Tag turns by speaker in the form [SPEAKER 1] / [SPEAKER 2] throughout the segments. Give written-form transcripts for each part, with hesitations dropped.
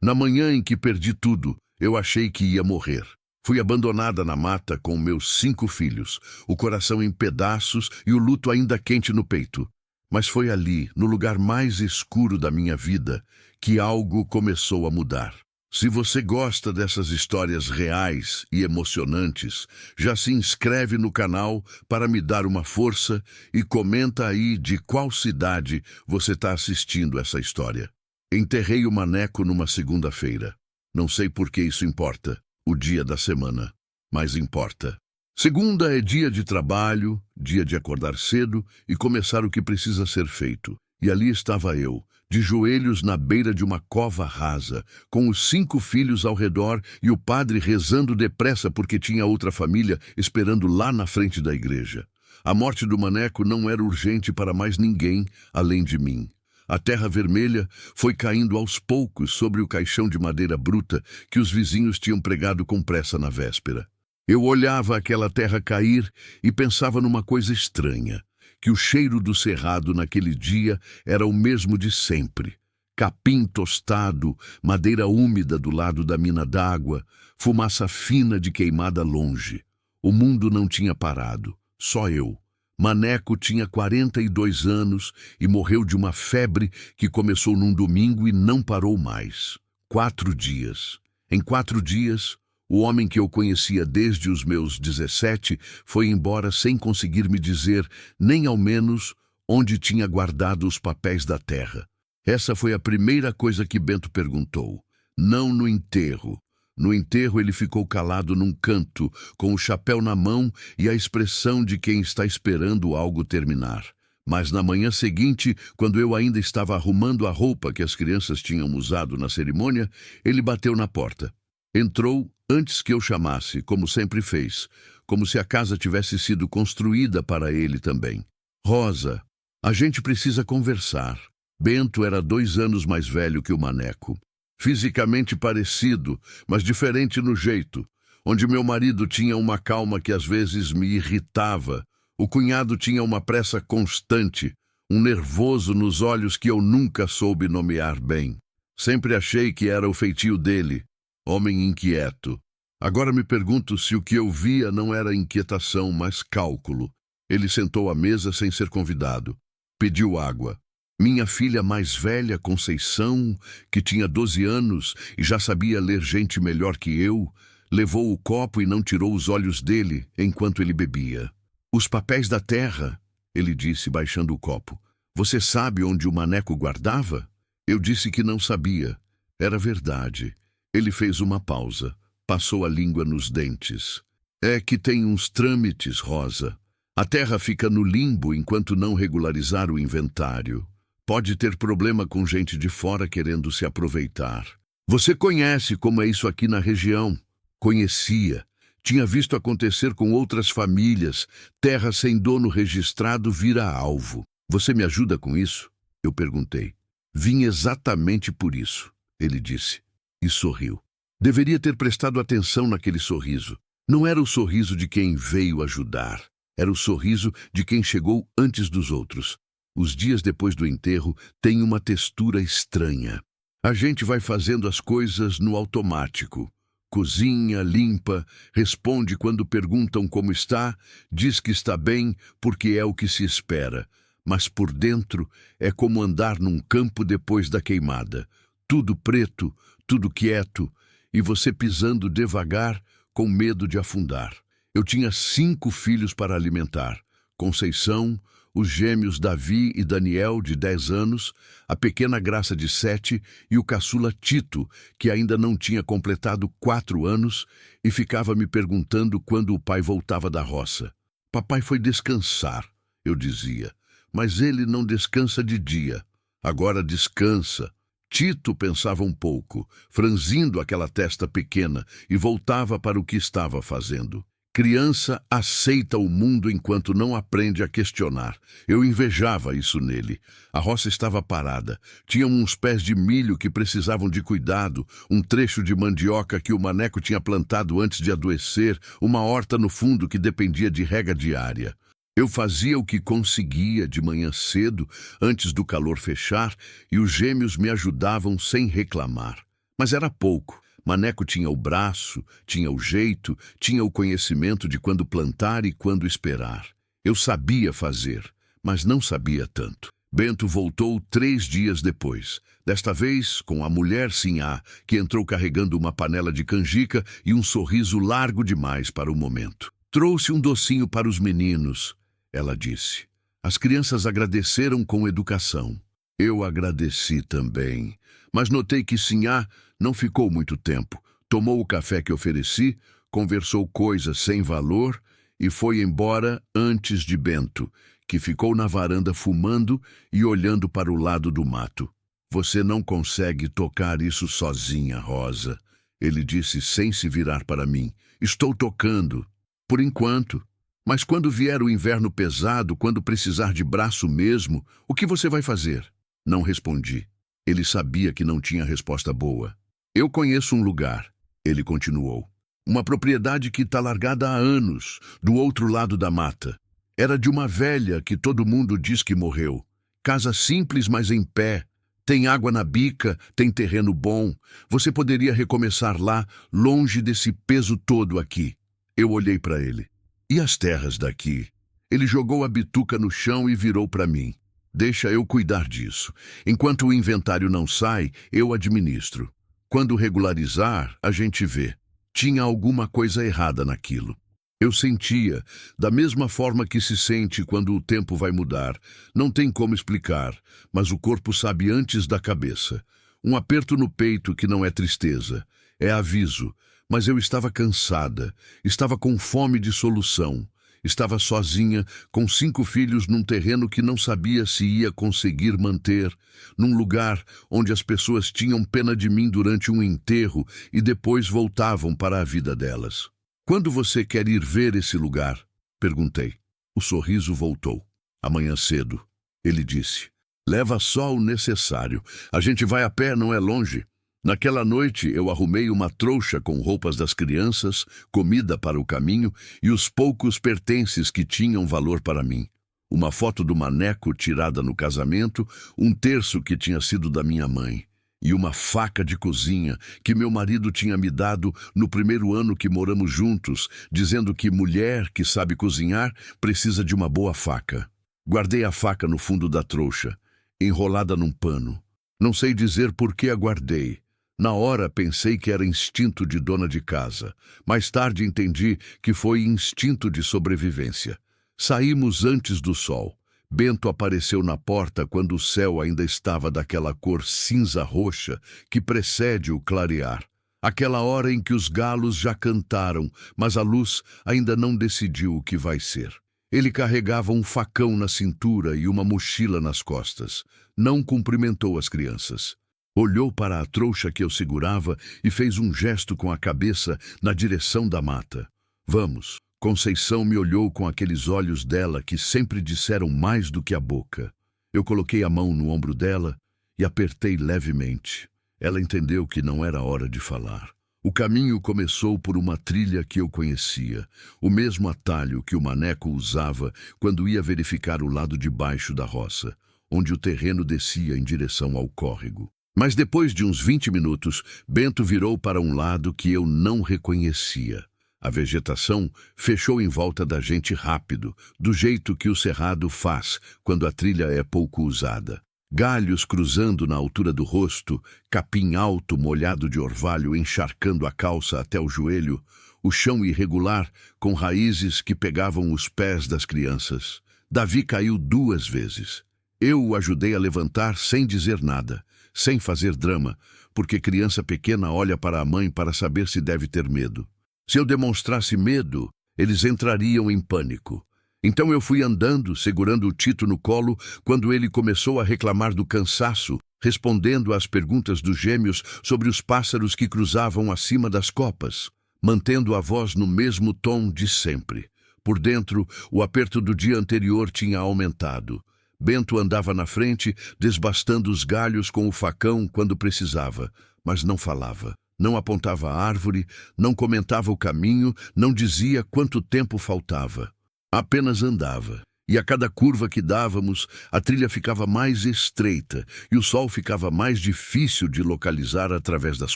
[SPEAKER 1] Na manhã em que perdi tudo, eu achei que ia morrer. Fui abandonada na mata com meus 5 filhos, o coração em pedaços e o luto ainda quente no peito. Mas foi ali, no lugar mais escuro da minha vida, que algo começou a mudar. Se você gosta dessas histórias reais e emocionantes, já se inscreve no canal para me dar uma força e comenta aí de qual cidade você está assistindo essa história. Enterrei o Maneco numa segunda-feira. Não sei por que isso importa, o dia da semana, mas importa. Segunda é dia de trabalho, dia de acordar cedo e começar o que precisa ser feito. E ali estava eu, de joelhos na beira de uma cova rasa, com os 5 filhos ao redor e o padre rezando depressa porque tinha outra família esperando lá na frente da igreja. A morte do Maneco não era urgente para mais ninguém além de mim. A terra vermelha foi caindo aos poucos sobre o caixão de madeira bruta que os vizinhos tinham pregado com pressa na véspera. Eu olhava aquela terra cair e pensava numa coisa estranha, que o cheiro do cerrado naquele dia era o mesmo de sempre. Capim tostado, madeira úmida do lado da mina d'água, fumaça fina de queimada longe. O mundo não tinha parado, só eu. Maneco tinha 42 anos e morreu de uma febre que começou num domingo e não parou mais. 4 dias. Em 4 dias, o homem que eu conhecia desde os meus 17 foi embora sem conseguir me dizer, nem ao menos, onde tinha guardado os papéis da terra. Essa foi a primeira coisa que Bento perguntou. Não no enterro. No enterro ele ficou calado num canto, com o chapéu na mão e a expressão de quem está esperando algo terminar. Mas na manhã seguinte, quando eu ainda estava arrumando a roupa que as crianças tinham usado na cerimônia, ele bateu na porta. Entrou antes que eu chamasse, como sempre fez, como se a casa tivesse sido construída para ele também. Rosa, a gente precisa conversar. Bento era 2 anos mais velho que o Maneco. Fisicamente parecido, mas diferente no jeito. Onde meu marido tinha uma calma que às vezes me irritava, o cunhado tinha uma pressa constante, um nervoso nos olhos que eu nunca soube nomear bem. Sempre achei que era o feitio dele, homem inquieto. Agora me pergunto se o que eu via não era inquietação, mas cálculo. Ele sentou à mesa sem ser convidado. Pediu água. Minha filha mais velha, Conceição, que tinha 12 anos e já sabia ler gente melhor que eu, levou o copo e não tirou os olhos dele enquanto ele bebia. Os papéis da terra, ele disse, baixando o copo. Você sabe onde o Maneco guardava? Eu disse que não sabia. Era verdade. Ele fez uma pausa, passou a língua nos dentes. É que tem uns trâmites, Rosa. A terra fica no limbo enquanto não regularizar o inventário. Pode ter problema com gente de fora querendo se aproveitar. Você conhece como é isso aqui na região? Conhecia. Tinha visto acontecer com outras famílias. Terra sem dono registrado vira alvo. Você me ajuda com isso? Eu perguntei. Vim exatamente por isso, ele disse. E sorriu. Deveria ter prestado atenção naquele sorriso. Não era o sorriso de quem veio ajudar. Era o sorriso de quem chegou antes dos outros. Os dias depois do enterro têm uma textura estranha. A gente vai fazendo as coisas no automático. Cozinha, limpa, responde quando perguntam como está, diz que está bem porque é o que se espera. Mas por dentro é como andar num campo depois da queimada. Tudo preto, tudo quieto, e você pisando devagar com medo de afundar. Eu tinha 5 filhos para alimentar. Conceição, os gêmeos Davi e Daniel, de 10 anos, a pequena Graça, de 7, e o caçula Tito, que ainda não tinha completado 4 anos e ficava me perguntando quando o pai voltava da roça. Papai foi descansar, eu dizia, mas ele não descansa de dia. Agora descansa. Tito pensava um pouco, franzindo aquela testa pequena, e voltava para o que estava fazendo. Criança aceita o mundo enquanto não aprende a questionar. Eu invejava isso nele. A roça estava parada. Tinha uns pés de milho que precisavam de cuidado, um trecho de mandioca que o Maneco tinha plantado antes de adoecer, uma horta no fundo que dependia de rega diária. Eu fazia o que conseguia de manhã cedo, antes do calor fechar, e os gêmeos me ajudavam sem reclamar. Mas era pouco. Maneco tinha o braço, tinha o jeito, tinha o conhecimento de quando plantar e quando esperar. Eu sabia fazer, mas não sabia tanto. Bento voltou 3 dias depois, desta vez com a mulher Sinhá, que entrou carregando uma panela de canjica e um sorriso largo demais para o momento. Trouxe um docinho para os meninos, ela disse. As crianças agradeceram com educação. Eu agradeci também, mas notei que Sinhá não ficou muito tempo. Tomou o café que ofereci, conversou coisas sem valor e foi embora antes de Bento, que ficou na varanda fumando e olhando para o lado do mato. Você não consegue tocar isso sozinha, Rosa, ele disse sem se virar para mim. Estou tocando, por enquanto. Mas quando vier o inverno pesado, quando precisar de braço mesmo, o que você vai fazer? Não respondi. Ele sabia que não tinha resposta boa. Eu conheço um lugar, ele continuou. Uma propriedade que está largada há anos, do outro lado da mata. Era de uma velha que todo mundo diz que morreu. Casa simples, mas em pé. Tem água na bica, tem terreno bom. Você poderia recomeçar lá, longe desse peso todo aqui. Eu olhei para ele. E as terras daqui? Ele jogou a bituca no chão e virou para mim. Deixa eu cuidar disso. Enquanto o inventário não sai, eu administro. Quando regularizar, a gente vê. Tinha alguma coisa errada naquilo. Eu sentia, da mesma forma que se sente quando o tempo vai mudar. Não tem como explicar, mas o corpo sabe antes da cabeça. Um aperto no peito que não é tristeza, é aviso. Mas eu estava cansada, estava com fome de solução. Estava sozinha, com 5 filhos num terreno que não sabia se ia conseguir manter, num lugar onde as pessoas tinham pena de mim durante um enterro e depois voltavam para a vida delas. Quando você quer ir ver esse lugar? Perguntei. O sorriso voltou. Amanhã cedo. Ele disse. Leva só o necessário. A gente vai a pé, não é longe. Naquela noite eu arrumei uma trouxa com roupas das crianças, comida para o caminho e os poucos pertences que tinham valor para mim. Uma foto do Maneco tirada no casamento, um terço que tinha sido da minha mãe e uma faca de cozinha que meu marido tinha me dado no primeiro ano que moramos juntos, dizendo que mulher que sabe cozinhar precisa de uma boa faca. Guardei a faca no fundo da trouxa, enrolada num pano. Não sei dizer por que a guardei. Na hora pensei que era instinto de dona de casa. Mais tarde entendi que foi instinto de sobrevivência. Saímos antes do sol. Bento apareceu na porta quando o céu ainda estava daquela cor cinza-roxa que precede o clarear. Aquela hora em que os galos já cantaram, mas a luz ainda não decidiu o que vai ser. Ele carregava um facão na cintura e uma mochila nas costas. Não cumprimentou as crianças. Olhou para a trouxa que eu segurava e fez um gesto com a cabeça na direção da mata. Vamos. Conceição me olhou com aqueles olhos dela que sempre disseram mais do que a boca. Eu coloquei a mão no ombro dela e apertei levemente. Ela entendeu que não era hora de falar. O caminho começou por uma trilha que eu conhecia, o mesmo atalho que o Maneco usava quando ia verificar o lado de baixo da roça, onde o terreno descia em direção ao córrego. Mas depois de uns 20 minutos, Bento virou para um lado que eu não reconhecia. A vegetação fechou em volta da gente rápido, do jeito que o cerrado faz quando a trilha é pouco usada. Galhos cruzando na altura do rosto, capim alto molhado de orvalho encharcando a calça até o joelho, o chão irregular com raízes que pegavam os pés das crianças. Davi caiu 2 vezes. Eu o ajudei a levantar sem dizer nada, sem fazer drama, porque criança pequena olha para a mãe para saber se deve ter medo. Se eu demonstrasse medo, eles entrariam em pânico. Então eu fui andando, segurando o Tito no colo, quando ele começou a reclamar do cansaço, respondendo às perguntas dos gêmeos sobre os pássaros que cruzavam acima das copas, mantendo a voz no mesmo tom de sempre. Por dentro, o aperto do dia anterior tinha aumentado. Bento andava na frente, desbastando os galhos com o facão quando precisava, mas não falava. Não apontava a árvore, não comentava o caminho, não dizia quanto tempo faltava. Apenas andava. E a cada curva que dávamos, a trilha ficava mais estreita e o sol ficava mais difícil de localizar através das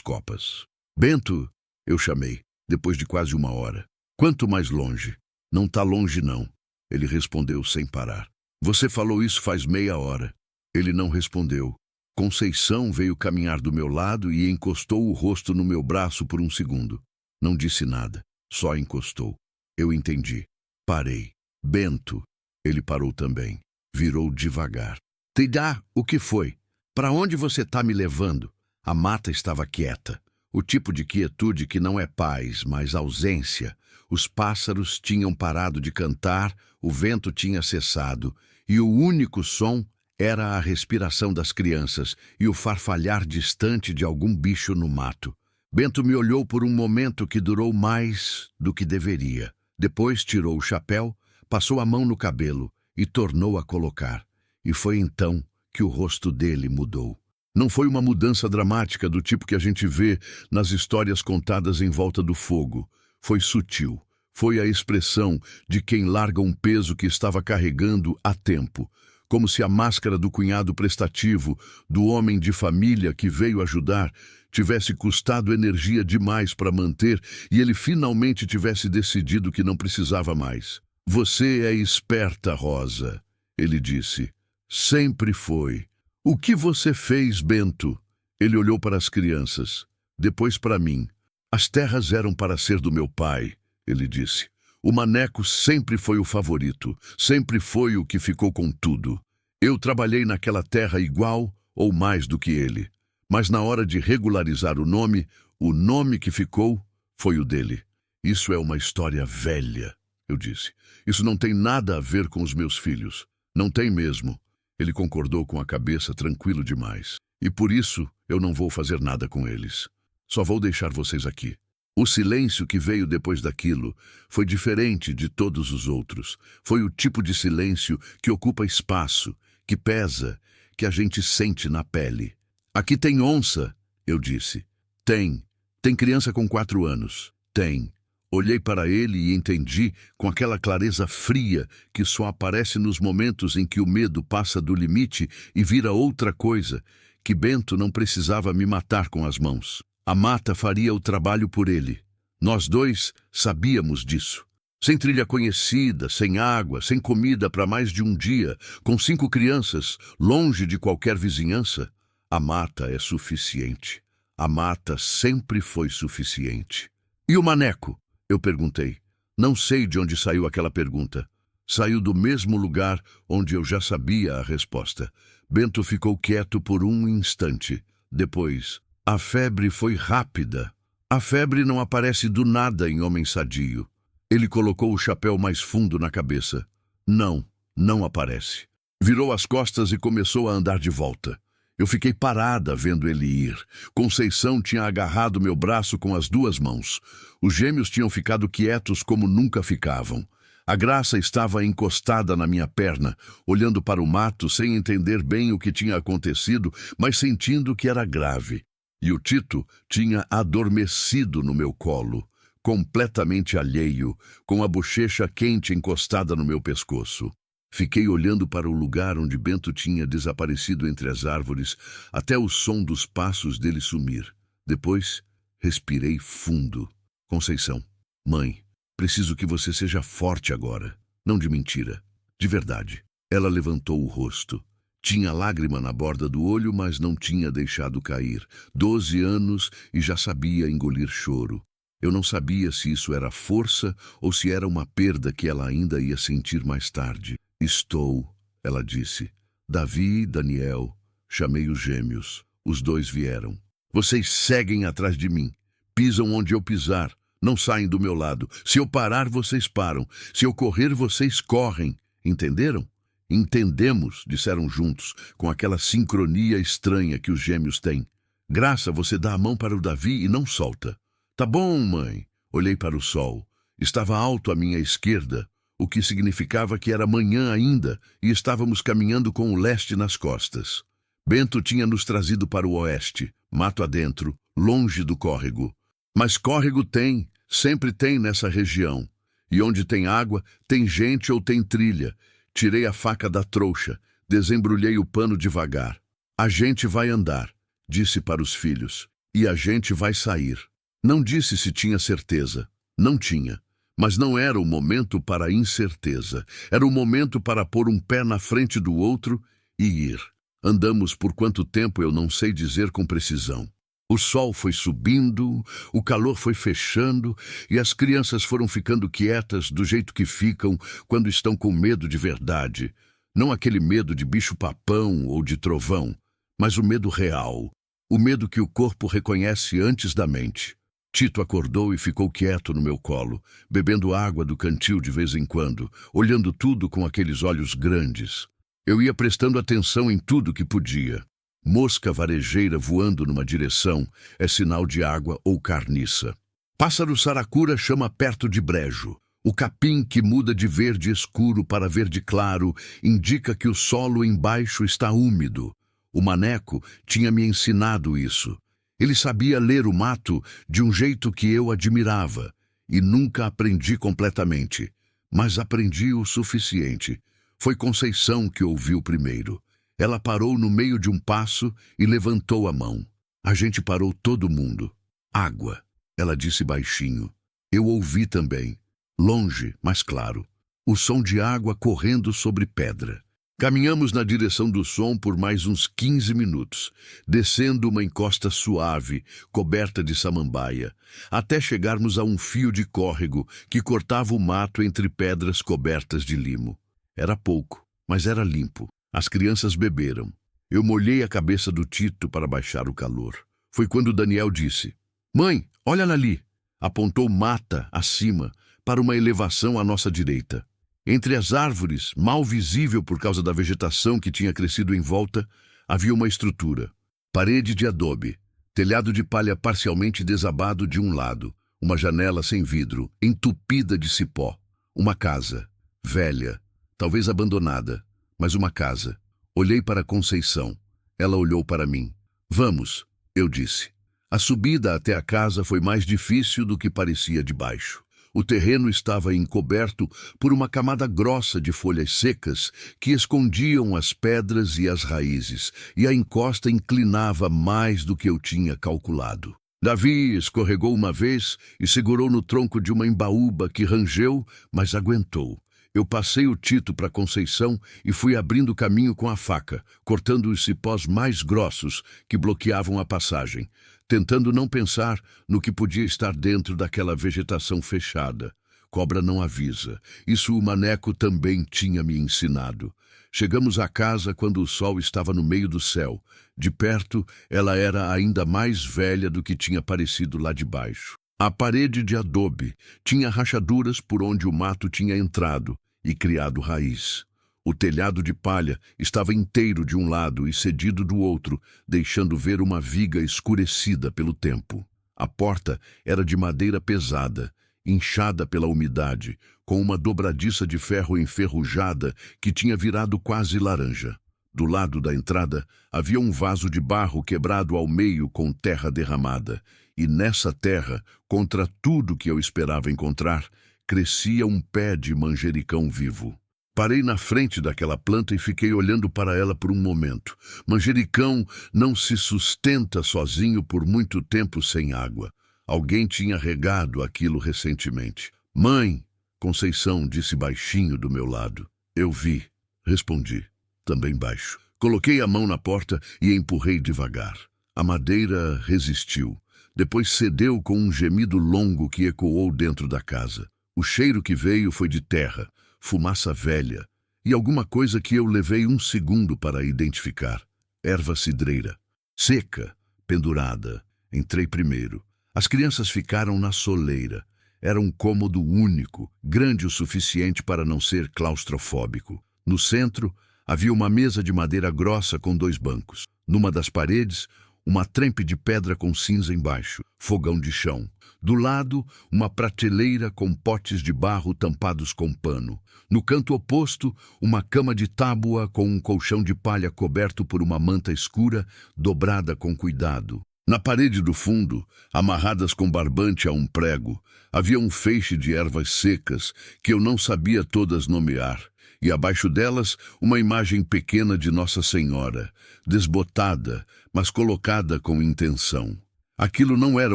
[SPEAKER 1] copas. Bento, eu chamei, depois de quase 1 hora. Quanto mais longe? Não tá longe, não. Ele respondeu sem parar. Você falou isso faz meia hora. Ele não respondeu. Conceição veio caminhar do meu lado e encostou o rosto no meu braço por um segundo. Não disse nada, só encostou. Eu entendi. Parei. Bento. Ele parou também. Virou devagar. Tidá, o que foi? Para onde você tá me levando? A mata estava quieta. O tipo de quietude que não é paz, mas ausência. Os pássaros tinham parado de cantar, o vento tinha cessado, e o único som era a respiração das crianças e o farfalhar distante de algum bicho no mato. Bento me olhou por um momento que durou mais do que deveria. Depois tirou o chapéu, passou a mão no cabelo e tornou a colocar. E foi então que o rosto dele mudou. Não foi uma mudança dramática do tipo que a gente vê nas histórias contadas em volta do fogo. Foi sutil. Foi a expressão de quem larga um peso que estava carregando há tempo. Como se a máscara do cunhado prestativo, do homem de família que veio ajudar, tivesse custado energia demais para manter e ele finalmente tivesse decidido que não precisava mais. Você é esperta, Rosa, ele disse. Sempre foi. O que você fez, Bento? Ele olhou para as crianças, depois para mim. As terras eram para ser do meu pai, ele disse. O maneco sempre foi o favorito, sempre foi o que ficou com tudo. Eu trabalhei naquela terra igual ou mais do que ele. Mas na hora de regularizar o nome que ficou foi o dele. Isso é uma história velha, eu disse. Isso não tem nada a ver com os meus filhos. Não tem mesmo. Ele concordou com a cabeça, tranquilo demais. E por isso eu não vou fazer nada com eles. Só vou deixar vocês aqui. O silêncio que veio depois daquilo foi diferente de todos os outros. Foi o tipo de silêncio que ocupa espaço, que pesa, que a gente sente na pele. Aqui tem onça, eu disse. Tem. Tem criança com 4 anos. Tem. Olhei para ele e entendi, com aquela clareza fria que só aparece nos momentos em que o medo passa do limite e vira outra coisa, que Bento não precisava me matar com as mãos. A mata faria o trabalho por ele. Nós dois sabíamos disso. Sem trilha conhecida, sem água, sem comida para mais de um dia, com 5 crianças, longe de qualquer vizinhança, a mata é suficiente. A mata sempre foi suficiente. E o maneco? Eu perguntei. Não sei de onde saiu aquela pergunta. Saiu do mesmo lugar onde eu já sabia a resposta. Bento ficou quieto por um instante. Depois, a febre foi rápida. A febre não aparece do nada em homem sadio. Ele colocou o chapéu mais fundo na cabeça. Não, não aparece. Virou as costas e começou a andar de volta. Eu fiquei parada vendo ele ir. Conceição tinha agarrado meu braço com as 2 mãos. Os gêmeos tinham ficado quietos como nunca ficavam. A Graça estava encostada na minha perna, olhando para o mato sem entender bem o que tinha acontecido, mas sentindo que era grave. E o Tito tinha adormecido no meu colo, completamente alheio, com a bochecha quente encostada no meu pescoço. Fiquei olhando para o lugar onde Bento tinha desaparecido entre as árvores, até o som dos passos dele sumir. Depois, respirei fundo. Conceição, mãe, preciso que você seja forte agora. Não de mentira, de verdade. Ela levantou o rosto. Tinha lágrima na borda do olho, mas não tinha deixado cair. 12 anos e já sabia engolir choro. Eu não sabia se isso era força ou se era uma perda que ela ainda ia sentir mais tarde. Estou, ela disse. Davi e Daniel. Chamei os gêmeos. Os 2 vieram. Vocês seguem atrás de mim. Pisam onde eu pisar. Não saem do meu lado. Se eu parar, vocês param. Se eu correr, vocês correm. Entenderam? Entendemos, disseram juntos, com aquela sincronia estranha que os gêmeos têm. Graça, você dá a mão para o Davi e não solta. Tá bom, mãe. Olhei para o sol. Estava alto à minha esquerda, o que significava que era manhã ainda e estávamos caminhando com o leste nas costas. Bento tinha nos trazido para o oeste, mato adentro, longe do córrego. Mas córrego tem, sempre tem nessa região. E onde tem água, tem gente ou tem trilha. Tirei a faca da trouxa, desembrulhei o pano devagar. A gente vai andar, disse para os filhos, e a gente vai sair. Não disse se tinha certeza. Não tinha. Mas não era o momento para a incerteza. Era o momento para pôr um pé na frente do outro e ir. Andamos por quanto tempo eu não sei dizer com precisão. O sol foi subindo, o calor foi fechando e as crianças foram ficando quietas do jeito que ficam quando estão com medo de verdade. Não aquele medo de bicho-papão ou de trovão, mas o medo real, o medo que o corpo reconhece antes da mente. Tito acordou e ficou quieto no meu colo, bebendo água do cantil de vez em quando, olhando tudo com aqueles olhos grandes. Eu ia prestando atenção em tudo que podia. Mosca varejeira voando numa direção é sinal de água ou carniça. Pássaro saracura chama perto de brejo. O capim que muda de verde escuro para verde claro indica que o solo embaixo está úmido. O maneco tinha me ensinado isso. Ele sabia ler o mato de um jeito que eu admirava, e nunca aprendi completamente, mas aprendi o suficiente. Foi Conceição que ouviu primeiro. Ela parou no meio de um passo e levantou a mão. A gente parou todo mundo. Água, ela disse baixinho. Eu ouvi também, longe, mas claro, o som de água correndo sobre pedra. Caminhamos na direção do som por mais uns 15 minutos, descendo uma encosta suave, coberta de samambaia, até chegarmos a um fio de córrego que cortava o mato entre pedras cobertas de limo. Era pouco, mas era limpo. As crianças beberam. Eu molhei a cabeça do Tito para baixar o calor. Foi quando Daniel disse: "Mãe, olha ali." Apontou mata acima, para uma elevação à nossa direita. Entre as árvores, mal visível por causa da vegetação que tinha crescido em volta, havia uma estrutura. Parede de adobe, telhado de palha parcialmente desabado de um lado, uma janela sem vidro, entupida de cipó. Uma casa, velha, talvez abandonada, mas uma casa. Olhei para Conceição. Ela olhou para mim. "Vamos", eu disse. A subida até a casa foi mais difícil do que parecia de baixo. O terreno estava encoberto por uma camada grossa de folhas secas que escondiam as pedras e as raízes, e a encosta inclinava mais do que eu tinha calculado. Davi escorregou uma vez e segurou no tronco de uma embaúba que rangeu, mas aguentou. Eu passei o Tito para Conceição e fui abrindo caminho com a faca, cortando os cipós mais grossos que bloqueavam a passagem, tentando não pensar no que podia estar dentro daquela vegetação fechada. Cobra não avisa. Isso o maneco também tinha me ensinado. Chegamos à casa quando o sol estava no meio do céu. De perto, ela era ainda mais velha do que tinha parecido lá de baixo. A parede de adobe tinha rachaduras por onde o mato tinha entrado e criado raiz. O telhado de palha estava inteiro de um lado e cedido do outro, deixando ver uma viga escurecida pelo tempo. A porta era de madeira pesada, inchada pela umidade, com uma dobradiça de ferro enferrujada que tinha virado quase laranja. Do lado da entrada havia um vaso de barro quebrado ao meio com terra derramada, e nessa terra, contra tudo que eu esperava encontrar, crescia um pé de manjericão vivo. Parei na frente daquela planta e fiquei olhando para ela por um momento. Manjericão não se sustenta sozinho por muito tempo sem água. Alguém tinha regado aquilo recentemente. "Mãe", Conceição disse baixinho do meu lado. "Eu vi", respondi, também baixo. Coloquei a mão na porta e empurrei devagar. A madeira resistiu. Depois cedeu com um gemido longo que ecoou dentro da casa. O cheiro que veio foi de terra, fumaça velha e alguma coisa que eu levei um segundo para identificar. Erva cidreira. Seca, pendurada. Entrei primeiro. As crianças ficaram na soleira. Era um cômodo único, grande o suficiente para não ser claustrofóbico. No centro, havia uma mesa de madeira grossa com 2 bancos. Numa das paredes, uma trempe de pedra com cinza embaixo, fogão de chão. Do lado, uma prateleira com potes de barro tampados com pano. No canto oposto, uma cama de tábua com um colchão de palha coberto por uma manta escura, dobrada com cuidado. Na parede do fundo, amarradas com barbante a um prego, havia um feixe de ervas secas que eu não sabia todas nomear, e abaixo delas uma imagem pequena de Nossa Senhora, desbotada, mas colocada com intenção. Aquilo não era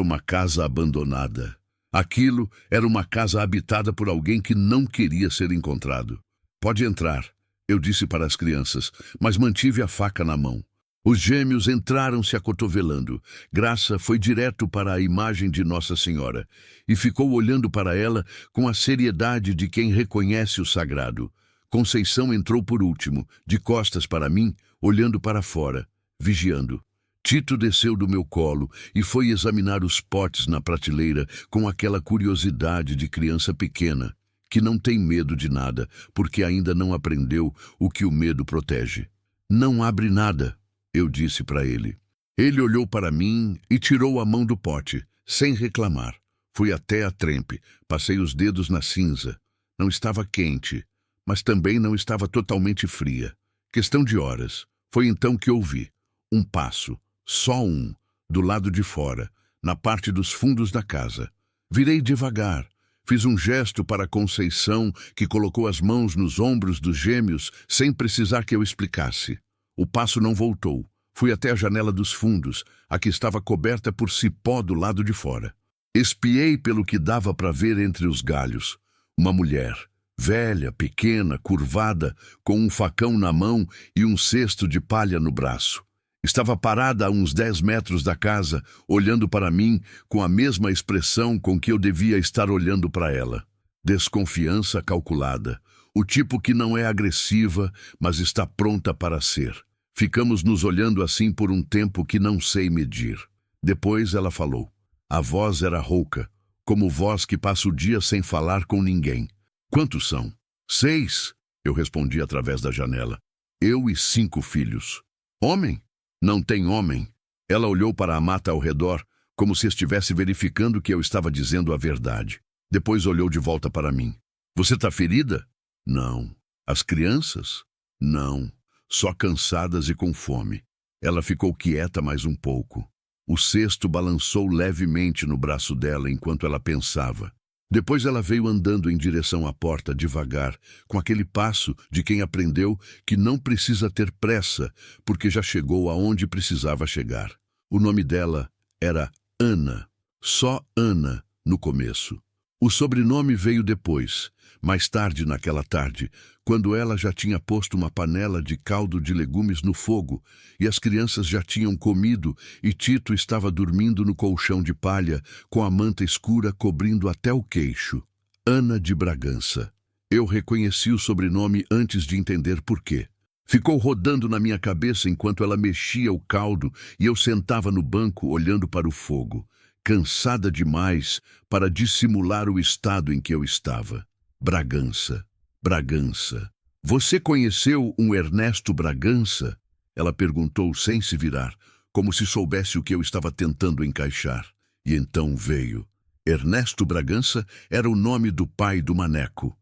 [SPEAKER 1] uma casa abandonada. Aquilo era uma casa habitada por alguém que não queria ser encontrado. Pode entrar, eu disse para as crianças, mas mantive a faca na mão. Os gêmeos entraram se acotovelando. Graça foi direto para a imagem de Nossa Senhora e ficou olhando para ela com a seriedade de quem reconhece o sagrado. Conceição entrou por último, de costas para mim, olhando para fora, vigiando. Tito desceu do meu colo e foi examinar os potes na prateleira com aquela curiosidade de criança pequena, que não tem medo de nada, porque ainda não aprendeu o que o medo protege. Não abre nada, eu disse para ele. Ele olhou para mim e tirou a mão do pote, sem reclamar. Fui até a trempe, passei os dedos na cinza. Não estava quente, mas também não estava totalmente fria. Questão de horas. Foi então que ouvi um passo, só um, do lado de fora, na parte dos fundos da casa. Virei devagar. Fiz um gesto para Conceição, que colocou as mãos nos ombros dos gêmeos, sem precisar que eu explicasse. O passo não voltou. Fui até a janela dos fundos, a que estava coberta por cipó do lado de fora. Espiei pelo que dava para ver entre os galhos. Uma mulher, velha, pequena, curvada, com um facão na mão e um cesto de palha no braço. Estava parada a uns 10 metros da casa, olhando para mim com a mesma expressão com que eu devia estar olhando para ela. Desconfiança calculada. O tipo que não é agressiva, mas está pronta para ser. Ficamos nos olhando assim por um tempo que não sei medir. Depois ela falou. A voz era rouca, como voz que passa o dia sem falar com ninguém. Quantos são? 6, eu respondi através da janela. Eu e 5 filhos. Homem? Não tem homem. Ela olhou para a mata ao redor, como se estivesse verificando que eu estava dizendo a verdade. Depois olhou de volta para mim. Você está ferida? Não. As crianças? Não. Só cansadas e com fome. Ela ficou quieta mais um pouco. O cesto balançou levemente no braço dela enquanto ela pensava. Depois ela veio andando em direção à porta devagar, com aquele passo de quem aprendeu que não precisa ter pressa, porque já chegou aonde precisava chegar. O nome dela era Ana. Só Ana no começo. O sobrenome veio depois, mais tarde naquela tarde, quando ela já tinha posto uma panela de caldo de legumes no fogo e as crianças já tinham comido e Tito estava dormindo no colchão de palha com a manta escura cobrindo até o queixo. Ana de Bragança. Eu reconheci o sobrenome antes de entender por quê. Ficou rodando na minha cabeça enquanto ela mexia o caldo e eu sentava no banco olhando para o fogo, cansada demais para dissimular o estado em que eu estava. Bragança, Bragança. Você conheceu um Ernesto Bragança? Ela perguntou sem se virar, como se soubesse o que eu estava tentando encaixar. E então veio. Ernesto Bragança era o nome do pai do Maneco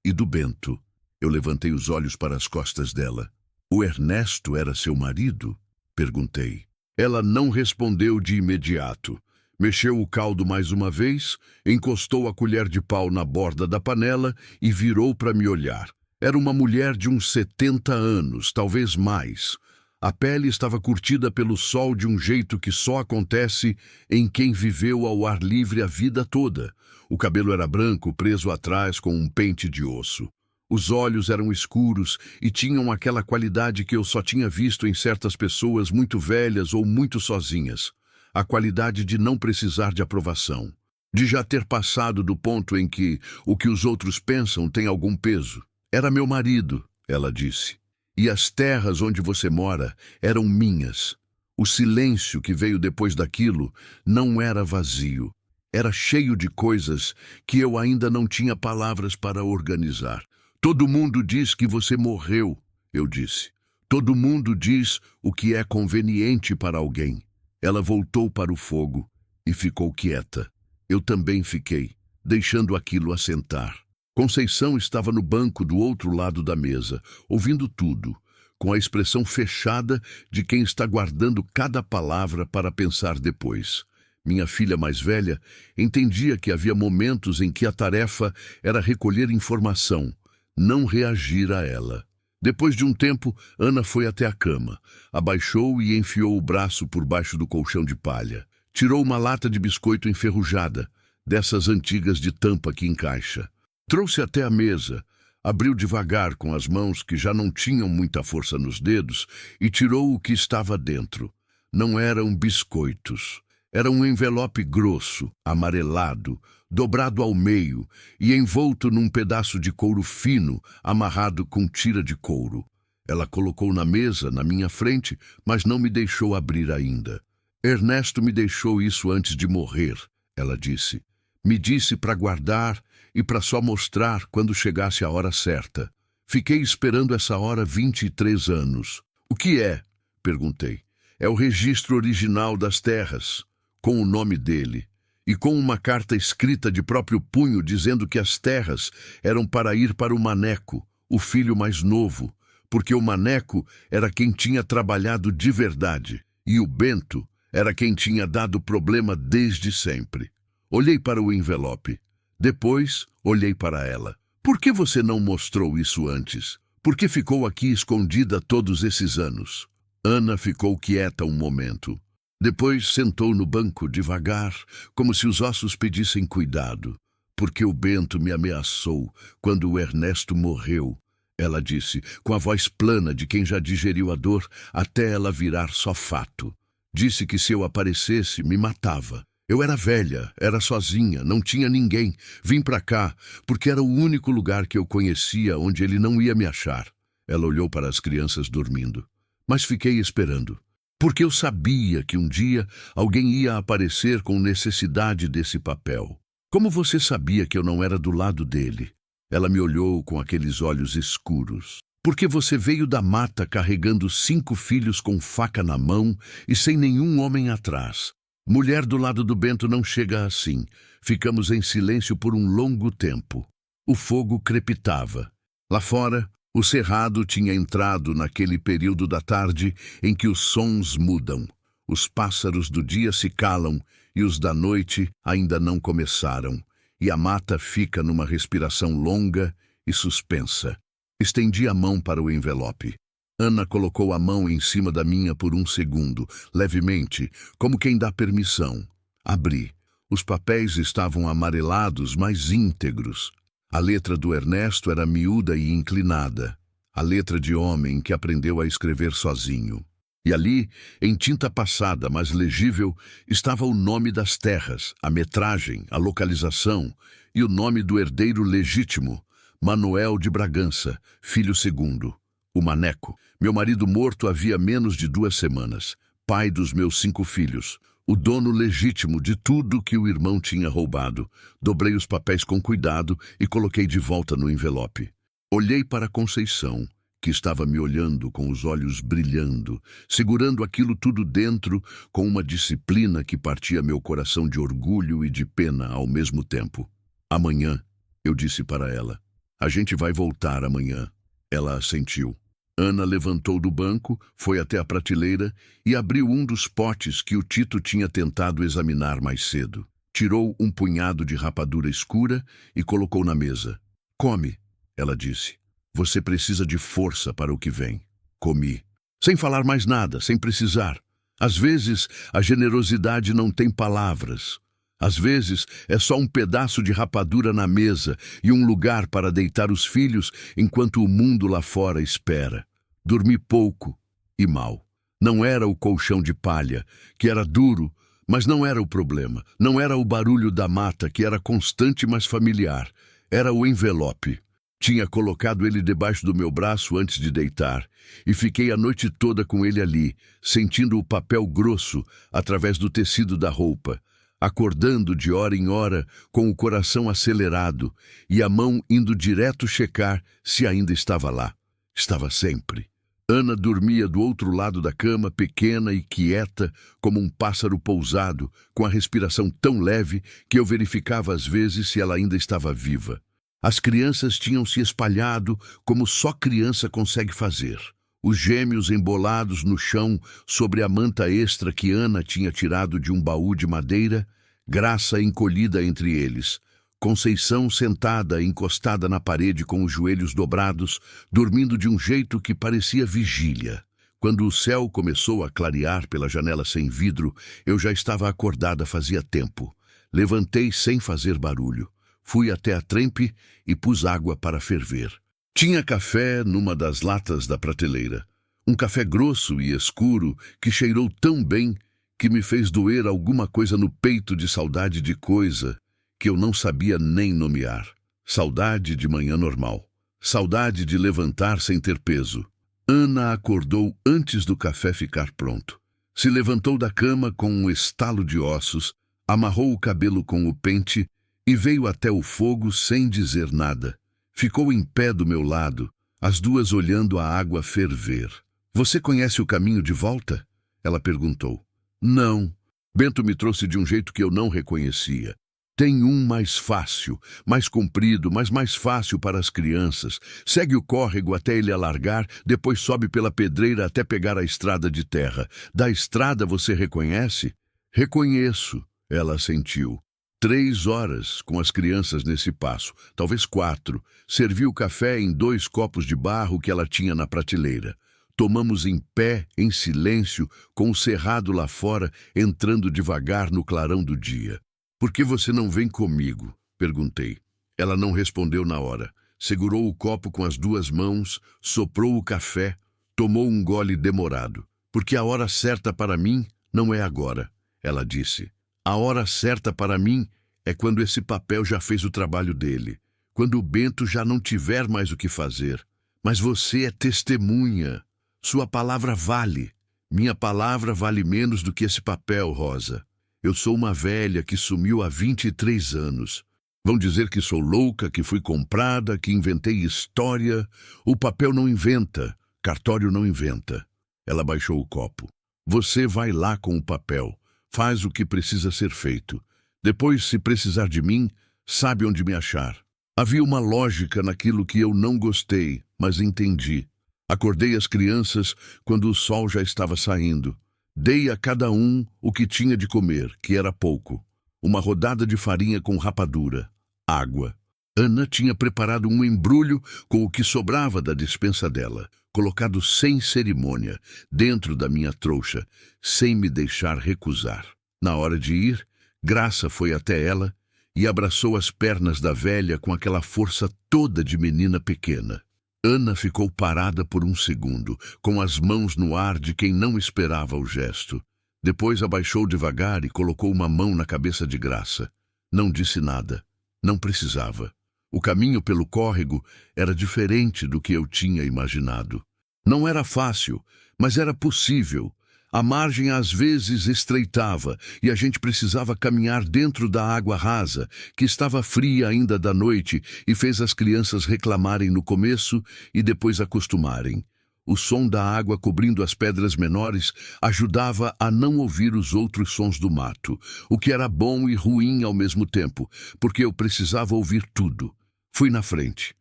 [SPEAKER 1] e do Bento. Eu levantei os olhos para as costas dela. O Ernesto era seu marido? Perguntei. Ela não respondeu de imediato. Mexeu o caldo mais uma vez, encostou a colher de pau na borda da panela e virou para me olhar. Era uma mulher de uns 70 anos, talvez mais. A pele estava curtida pelo sol de um jeito que só acontece em quem viveu ao ar livre a vida toda. O cabelo era branco, preso atrás com um pente de osso. Os olhos eram escuros e tinham aquela qualidade que eu só tinha visto em certas pessoas muito velhas ou muito sozinhas. A qualidade de não precisar de aprovação, de já ter passado do ponto em que o que os outros pensam tem algum peso. Era meu marido, ela disse, e as terras onde você mora eram minhas. O silêncio que veio depois daquilo não era vazio, era cheio de coisas que eu ainda não tinha palavras para organizar. Todo mundo diz que você morreu, eu disse. Todo mundo diz o que é conveniente para alguém. Ela voltou para o fogo e ficou quieta. Eu também fiquei, deixando aquilo assentar. Conceição estava no banco do outro lado da mesa, ouvindo tudo, com a expressão fechada de quem está guardando cada palavra para pensar depois. Minha filha mais velha entendia que havia momentos em que a tarefa era recolher informação, não reagir a ela. Depois de um tempo, Ana foi até a cama, abaixou e enfiou o braço por baixo do colchão de palha. Tirou uma lata de biscoito enferrujada, dessas antigas de tampa que encaixa. Trouxe até a mesa, abriu devagar com as mãos que já não tinham muita força nos dedos e tirou o que estava dentro. Não eram biscoitos. Era um envelope grosso, amarelado, dobrado ao meio e envolto num pedaço de couro fino, amarrado com tira de couro. Ela colocou na mesa, na minha frente, mas não me deixou abrir ainda. Ernesto me deixou isso antes de morrer, ela disse. Me disse para guardar e para só mostrar quando chegasse a hora certa. Fiquei esperando essa hora 23 anos. O que é? Perguntei. É o registro original das terras, com o nome dele, e com uma carta escrita de próprio punho dizendo que as terras eram para ir para o Maneco, o filho mais novo, porque o Maneco era quem tinha trabalhado de verdade, e o Bento era quem tinha dado problema desde sempre. Olhei para o envelope. Depois, olhei para ela. Por que você não mostrou isso antes? Por que ficou aqui escondida todos esses anos? Ana ficou quieta um momento. Depois sentou no banco devagar, como se os ossos pedissem cuidado. Porque o Bento me ameaçou quando o Ernesto morreu, ela disse, com a voz plana de quem já digeriu a dor até ela virar só fato. Disse que se eu aparecesse, me matava. Eu era velha, era sozinha, não tinha ninguém. Vim pra cá, porque era o único lugar que eu conhecia onde ele não ia me achar. Ela olhou para as crianças dormindo. Mas fiquei esperando, porque eu sabia que um dia alguém ia aparecer com necessidade desse papel. Como você sabia que eu não era do lado dele? Ela me olhou com aqueles olhos escuros. Porque você veio da mata carregando 5 filhos com faca na mão e sem nenhum homem atrás. Mulher do lado do Bento não chega assim. Ficamos em silêncio por um longo tempo. O fogo crepitava. Lá fora, o cerrado tinha entrado naquele período da tarde em que os sons mudam. Os pássaros do dia se calam e os da noite ainda não começaram. E a mata fica numa respiração longa e suspensa. Estendi a mão para o envelope. Ana colocou a mão em cima da minha por um segundo, levemente, como quem dá permissão. Abri. Os papéis estavam amarelados, mas íntegros. A letra do Ernesto era miúda e inclinada. A letra de homem que aprendeu a escrever sozinho. E ali, em tinta passada, mas legível, estava o nome das terras, a metragem, a localização e o nome do herdeiro legítimo, Manuel de Bragança, filho segundo. O Maneco, meu marido morto havia menos de 2 semanas, pai dos meus 5 filhos, o dono legítimo de tudo que o irmão tinha roubado. Dobrei os papéis com cuidado e coloquei de volta no envelope. Olhei para Conceição, que estava me olhando com os olhos brilhando, segurando aquilo tudo dentro com uma disciplina que partia meu coração de orgulho e de pena ao mesmo tempo. Amanhã, eu disse para ela, a gente vai voltar amanhã. Ela assentiu. Ana levantou do banco, foi até a prateleira e abriu um dos potes que o Tito tinha tentado examinar mais cedo. Tirou um punhado de rapadura escura e colocou na mesa. Come, ela disse. Você precisa de força para o que vem. Comi. Sem falar mais nada, sem precisar. Às vezes, a generosidade não tem palavras. Às vezes, é só um pedaço de rapadura na mesa e um lugar para deitar os filhos enquanto o mundo lá fora espera. Dormi pouco e mal. Não era o colchão de palha, que era duro, mas não era o problema. Não era o barulho da mata, que era constante mas familiar. Era o envelope. Tinha colocado ele debaixo do meu braço antes de deitar, e fiquei a noite toda com ele ali, sentindo o papel grosso através do tecido da roupa, acordando de hora em hora com o coração acelerado e a mão indo direto checar se ainda estava lá. Estava sempre. Ana dormia do outro lado da cama, pequena e quieta, como um pássaro pousado, com a respiração tão leve que eu verificava às vezes se ela ainda estava viva. As crianças tinham se espalhado como só criança consegue fazer. Os gêmeos embolados no chão sobre a manta extra que Ana tinha tirado de um baú de madeira, Graça encolhida entre eles, Conceição sentada, encostada na parede com os joelhos dobrados, dormindo de um jeito que parecia vigília. Quando o céu começou a clarear pela janela sem vidro, eu já estava acordada fazia tempo. Levantei sem fazer barulho. Fui até a trempe e pus água para ferver. Tinha café numa das latas da prateleira. Um café grosso e escuro que cheirou tão bem que me fez doer alguma coisa no peito de saudade de coisa que eu não sabia nem nomear. Saudade de manhã normal. Saudade de levantar sem ter peso. Ana acordou antes do café ficar pronto. Se levantou da cama com um estalo de ossos, amarrou o cabelo com o pente e veio até o fogo sem dizer nada. Ficou em pé do meu lado, as duas olhando a água ferver. Você conhece o caminho de volta? Ela perguntou. Não. Bento me trouxe de um jeito que eu não reconhecia. Tem um mais fácil, mais comprido, mas mais fácil para as crianças. Segue o córrego até ele alargar, depois sobe pela pedreira até pegar a estrada de terra. Da estrada você reconhece? Reconheço, ela assentiu. 3 horas com as crianças nesse passo, talvez 4. Servi o café em 2 copos de barro que ela tinha na prateleira. Tomamos em pé, em silêncio, com o cerrado lá fora, entrando devagar no clarão do dia. Por que você não vem comigo? Perguntei. Ela não respondeu na hora. Segurou o copo com as 2 mãos, soprou o café, tomou um gole demorado. Porque a hora certa para mim não é agora, ela disse. A hora certa para mim é quando esse papel já fez o trabalho dele, quando o Bento já não tiver mais o que fazer. Mas você é testemunha. Sua palavra vale. Minha palavra vale menos do que esse papel, Rosa. Eu sou uma velha que sumiu há 23 anos. Vão dizer que sou louca, que fui comprada, que inventei história. O papel não inventa, cartório não inventa. Ela baixou o copo. Você vai lá com o papel. Faz o que precisa ser feito. Depois, se precisar de mim, sabe onde me achar. Havia uma lógica naquilo que eu não gostei, mas entendi. Acordei as crianças quando o sol já estava saindo. Dei a cada um o que tinha de comer, que era pouco. Uma rodada de farinha com rapadura. Água. Ana tinha preparado um embrulho com o que sobrava da despensa dela, colocado sem cerimônia, dentro da minha trouxa, sem me deixar recusar. Na hora de ir, Graça foi até ela e abraçou as pernas da velha com aquela força toda de menina pequena. Ana ficou parada por um segundo, com as mãos no ar de quem não esperava o gesto. Depois abaixou devagar e colocou uma mão na cabeça de Graça. Não disse nada. Não precisava. O caminho pelo córrego era diferente do que eu tinha imaginado. Não era fácil, mas era possível. A margem às vezes estreitava e a gente precisava caminhar dentro da água rasa, que estava fria ainda da noite e fez as crianças reclamarem no começo e depois acostumarem. O som da água cobrindo as pedras menores ajudava a não ouvir os outros sons do mato, o que era bom e ruim ao mesmo tempo, porque eu precisava ouvir tudo. Fui na frente.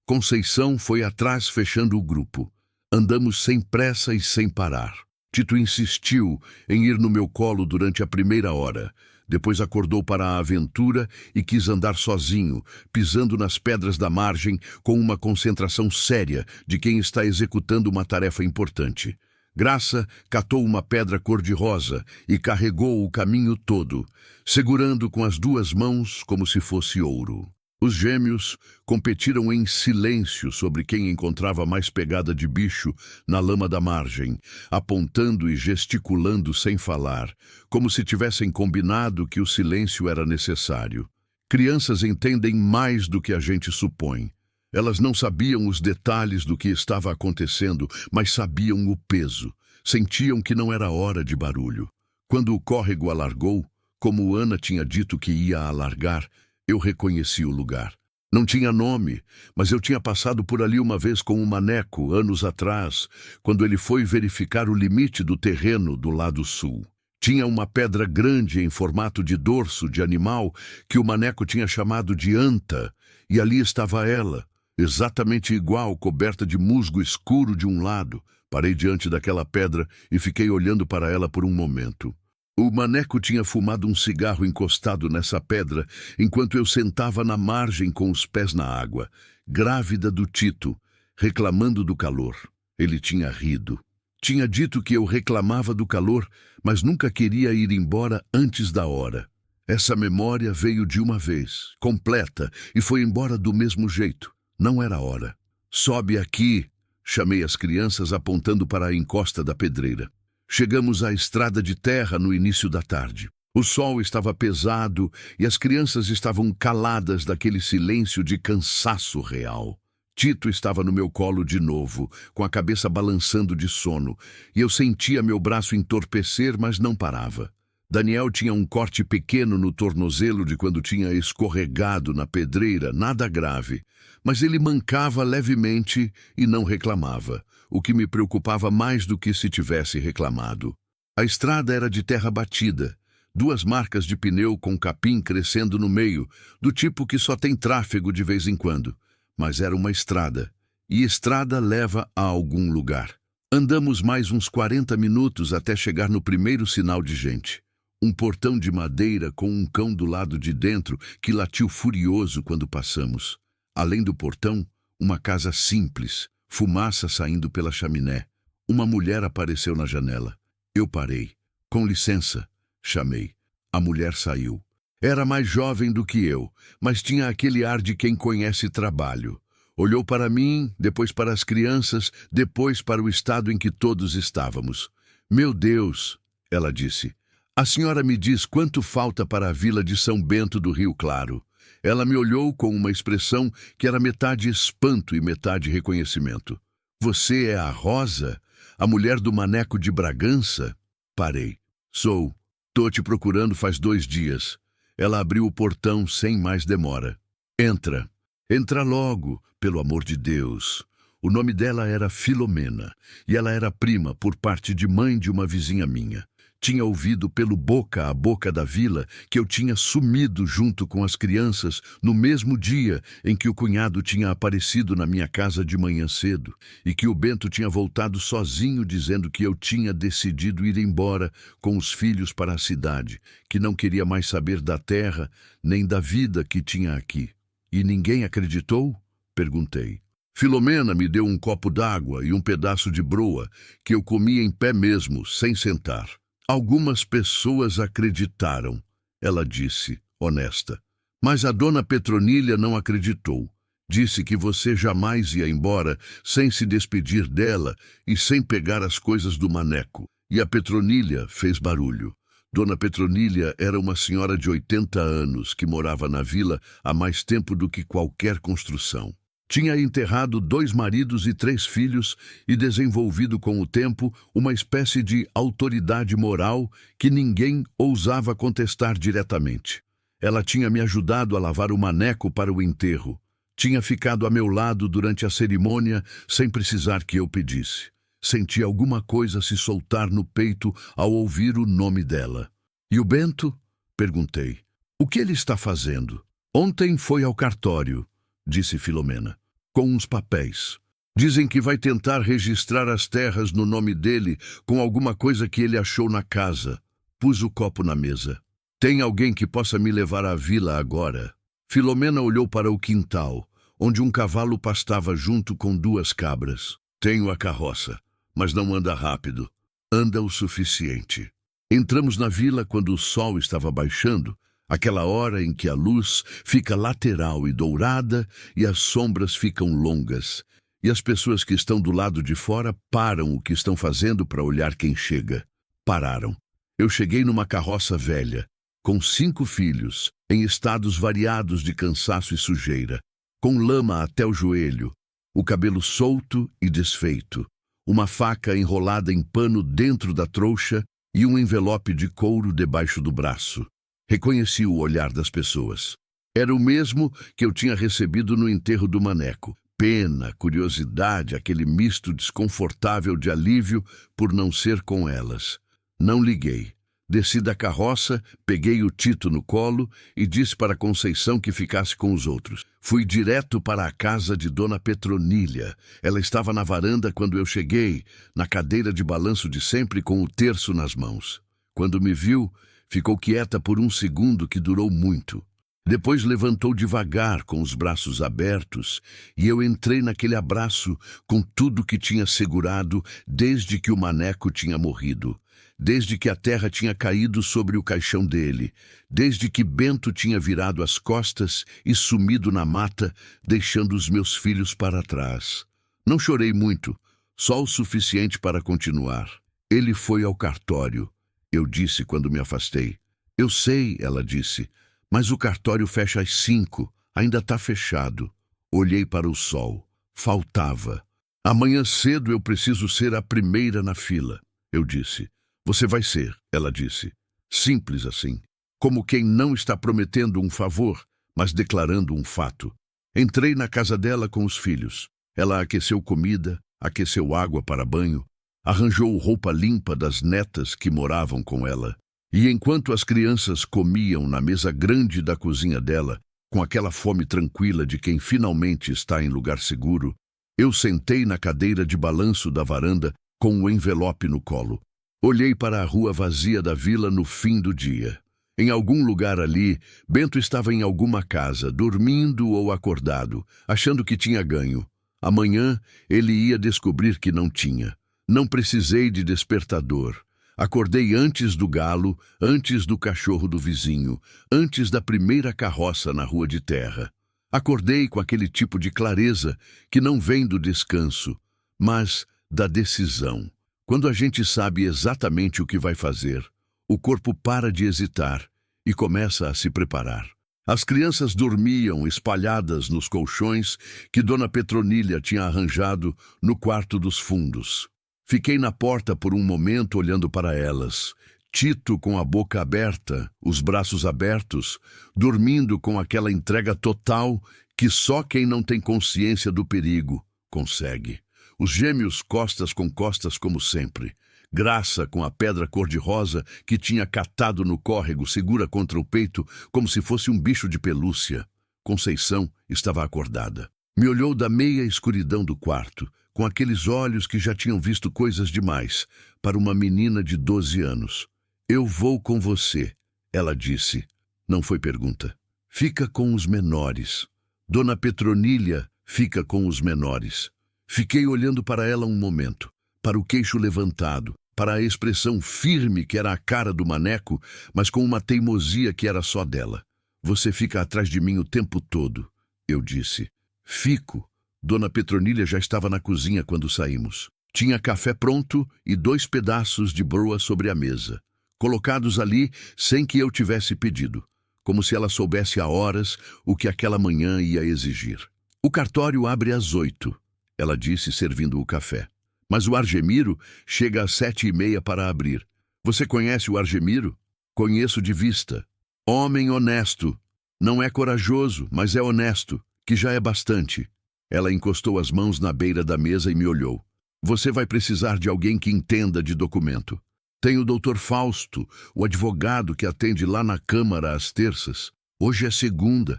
[SPEAKER 1] Conceição foi atrás fechando o grupo. Andamos sem pressa e sem parar. Tito insistiu em ir no meu colo durante a primeira hora. Depois acordou para a aventura e quis andar sozinho, pisando nas pedras da margem com uma concentração séria de quem está executando uma tarefa importante. Graça catou uma pedra cor-de-rosa e carregou o caminho todo, segurando com as 2 mãos como se fosse ouro. Os gêmeos competiram em silêncio sobre quem encontrava mais pegada de bicho na lama da margem, apontando e gesticulando sem falar, como se tivessem combinado que o silêncio era necessário. Crianças entendem mais do que a gente supõe. Elas não sabiam os detalhes do que estava acontecendo, mas sabiam o peso. Sentiam que não era hora de barulho. Quando o córrego alargou, como Ana tinha dito que ia alargar, eu reconheci o lugar. Não tinha nome, mas eu tinha passado por ali uma vez com o Maneco, anos atrás, quando ele foi verificar o limite do terreno do lado sul. Tinha uma pedra grande em formato de dorso de animal que o Maneco tinha chamado de anta, e ali estava ela, exatamente igual, coberta de musgo escuro de um lado. Parei diante daquela pedra e fiquei olhando para ela por um momento. O maneco tinha fumado um cigarro encostado nessa pedra, enquanto eu sentava na margem com os pés na água, grávida do Tito, reclamando do calor. Ele tinha rido. Tinha dito que eu reclamava do calor, mas nunca queria ir embora antes da hora. Essa memória veio de uma vez, completa, e foi embora do mesmo jeito. Não era hora. Sobe aqui, chamei as crianças apontando para a encosta da pedreira. Chegamos à estrada de terra no início da tarde. O sol estava pesado e as crianças estavam caladas daquele silêncio de cansaço real. Tito estava no meu colo de novo, com a cabeça balançando de sono, e eu sentia meu braço entorpecer, mas não parava. Daniel tinha um corte pequeno no tornozelo de quando tinha escorregado na pedreira, nada grave, mas ele mancava levemente e não reclamava, o que me preocupava mais do que se tivesse reclamado. A estrada era de terra batida, 2 marcas de pneu com capim crescendo no meio, do tipo que só tem tráfego de vez em quando. Mas era uma estrada, e estrada leva a algum lugar. Andamos mais uns 40 minutos até chegar no primeiro sinal de gente. Um portão de madeira com um cão do lado de dentro que latiu furioso quando passamos. Além do portão, uma casa simples, fumaça saindo pela chaminé. Uma mulher apareceu na janela. Eu parei. Com licença, chamei. A mulher saiu. Era mais jovem do que eu, mas tinha aquele ar de quem conhece trabalho. Olhou para mim, depois para as crianças, depois para o estado em que todos estávamos. Meu Deus, ela disse. A senhora me diz quanto falta para a vila de São Bento do Rio Claro. Ela me olhou com uma expressão que era metade espanto e metade reconhecimento. Você é a Rosa? A mulher do maneco de Bragança? Parei. Sou. Tô te procurando faz 2 dias. Ela abriu o portão sem mais demora. Entra. Entra logo, pelo amor de Deus. O nome dela era Filomena, e ela era prima por parte de mãe de uma vizinha minha. Tinha ouvido pelo boca a boca da vila que eu tinha sumido junto com as crianças no mesmo dia em que o cunhado tinha aparecido na minha casa de manhã cedo e que o Bento tinha voltado sozinho dizendo que eu tinha decidido ir embora com os filhos para a cidade, que não queria mais saber da terra nem da vida que tinha aqui. E ninguém acreditou? Perguntei. Filomena me deu um copo d'água e um pedaço de broa que eu comia em pé mesmo, sem sentar. Algumas pessoas acreditaram, ela disse, honesta. Mas a dona Petronília não acreditou. Disse que você jamais ia embora sem se despedir dela e sem pegar as coisas do maneco. E a Petronília fez barulho. Dona Petronília era uma senhora de 80 anos que morava na vila há mais tempo do que qualquer construção. Tinha enterrado 2 maridos e 3 filhos e desenvolvido com o tempo uma espécie de autoridade moral que ninguém ousava contestar diretamente. Ela tinha me ajudado a lavar o maneco para o enterro. Tinha ficado a meu lado durante a cerimônia sem precisar que eu pedisse. Senti alguma coisa se soltar no peito ao ouvir o nome dela. E o Bento? Perguntei. O que ele está fazendo? Ontem foi ao cartório, disse Filomena, com uns papéis. Dizem que vai tentar registrar as terras no nome dele com alguma coisa que ele achou na casa. Pus o copo na mesa. Tem alguém que possa me levar à vila agora? Filomena olhou para o quintal, onde um cavalo pastava junto com 2 cabras. Tenho a carroça, mas não anda rápido. Anda o suficiente. Entramos na vila quando o sol estava baixando, aquela hora em que a luz fica lateral e dourada e as sombras ficam longas, e as pessoas que estão do lado de fora param o que estão fazendo para olhar quem chega. Pararam. Eu cheguei numa carroça velha, com 5 filhos, em estados variados de cansaço e sujeira, com lama até o joelho, o cabelo solto e desfeito, uma faca enrolada em pano dentro da trouxa e um envelope de couro debaixo do braço. Reconheci o olhar das pessoas. Era o mesmo que eu tinha recebido no enterro do maneco. Pena, curiosidade, aquele misto desconfortável de alívio por não ser com elas. Não liguei. Desci da carroça, peguei o Tito no colo e disse para Conceição que ficasse com os outros. Fui direto para a casa de Dona Petronília. Ela estava na varanda quando eu cheguei, na cadeira de balanço de sempre com o terço nas mãos. Quando me viu, ficou quieta por um segundo que durou muito. Depois levantou devagar com os braços abertos e eu entrei naquele abraço com tudo que tinha segurado desde que o maneco tinha morrido, desde que a terra tinha caído sobre o caixão dele, desde que Bento tinha virado as costas e sumido na mata, deixando os meus filhos para trás. Não chorei muito, só o suficiente para continuar. Ele foi ao cartório, eu disse quando me afastei. Eu sei, ela disse, mas o cartório fecha às 5, ainda está fechado. Olhei para o sol. Faltava. Amanhã cedo eu preciso ser a primeira na fila, eu disse. Você vai ser, ela disse. Simples assim. Como quem não está prometendo um favor, mas declarando um fato. Entrei na casa dela com os filhos. Ela aqueceu comida, aqueceu água para banho, arranjou roupa limpa das netas que moravam com ela. E enquanto as crianças comiam na mesa grande da cozinha dela, com aquela fome tranquila de quem finalmente está em lugar seguro, eu sentei na cadeira de balanço da varanda com o envelope no colo. Olhei para a rua vazia da vila no fim do dia. Em algum lugar ali, Bento estava em alguma casa, dormindo ou acordado, achando que tinha ganho. Amanhã ele ia descobrir que não tinha. Não precisei de despertador. Acordei antes do galo, antes do cachorro do vizinho, antes da primeira carroça na rua de terra. Acordei com aquele tipo de clareza que não vem do descanso, mas da decisão. Quando a gente sabe exatamente o que vai fazer, o corpo para de hesitar e começa a se preparar. As crianças dormiam espalhadas nos colchões que Dona Petronília tinha arranjado no quarto dos fundos. Fiquei na porta por um momento olhando para elas. Tito com a boca aberta, os braços abertos, dormindo com aquela entrega total que só quem não tem consciência do perigo consegue. Os gêmeos costas com costas como sempre. Graça com a pedra cor-de-rosa que tinha catado no córrego, segura contra o peito como se fosse um bicho de pelúcia. Conceição estava acordada. Me olhou da meia escuridão do quarto, com aqueles olhos que já tinham visto coisas demais, para uma menina de 12 anos. Eu vou com você, ela disse. Não foi pergunta. Fica com os menores. Dona Petronília fica com os menores. Fiquei olhando para ela um momento, para o queixo levantado, para a expressão firme que era a cara do maneco, mas com uma teimosia que era só dela. Você fica atrás de mim o tempo todo, eu disse. Fico. Dona Petronília já estava na cozinha quando saímos. Tinha café pronto e 2 pedaços de broa sobre a mesa, colocados ali sem que eu tivesse pedido, como se ela soubesse há horas o que aquela manhã ia exigir. O cartório abre às 8, ela disse servindo o café. Mas o Argemiro chega às 7h30 para abrir. Você conhece o Argemiro? Conheço de vista. Homem honesto. Não é corajoso, mas é honesto, que já é bastante. Ela encostou as mãos na beira da mesa e me olhou. Você vai precisar de alguém que entenda de documento. Tem o Dr. Fausto, o advogado que atende lá na Câmara às terças. Hoje é segunda.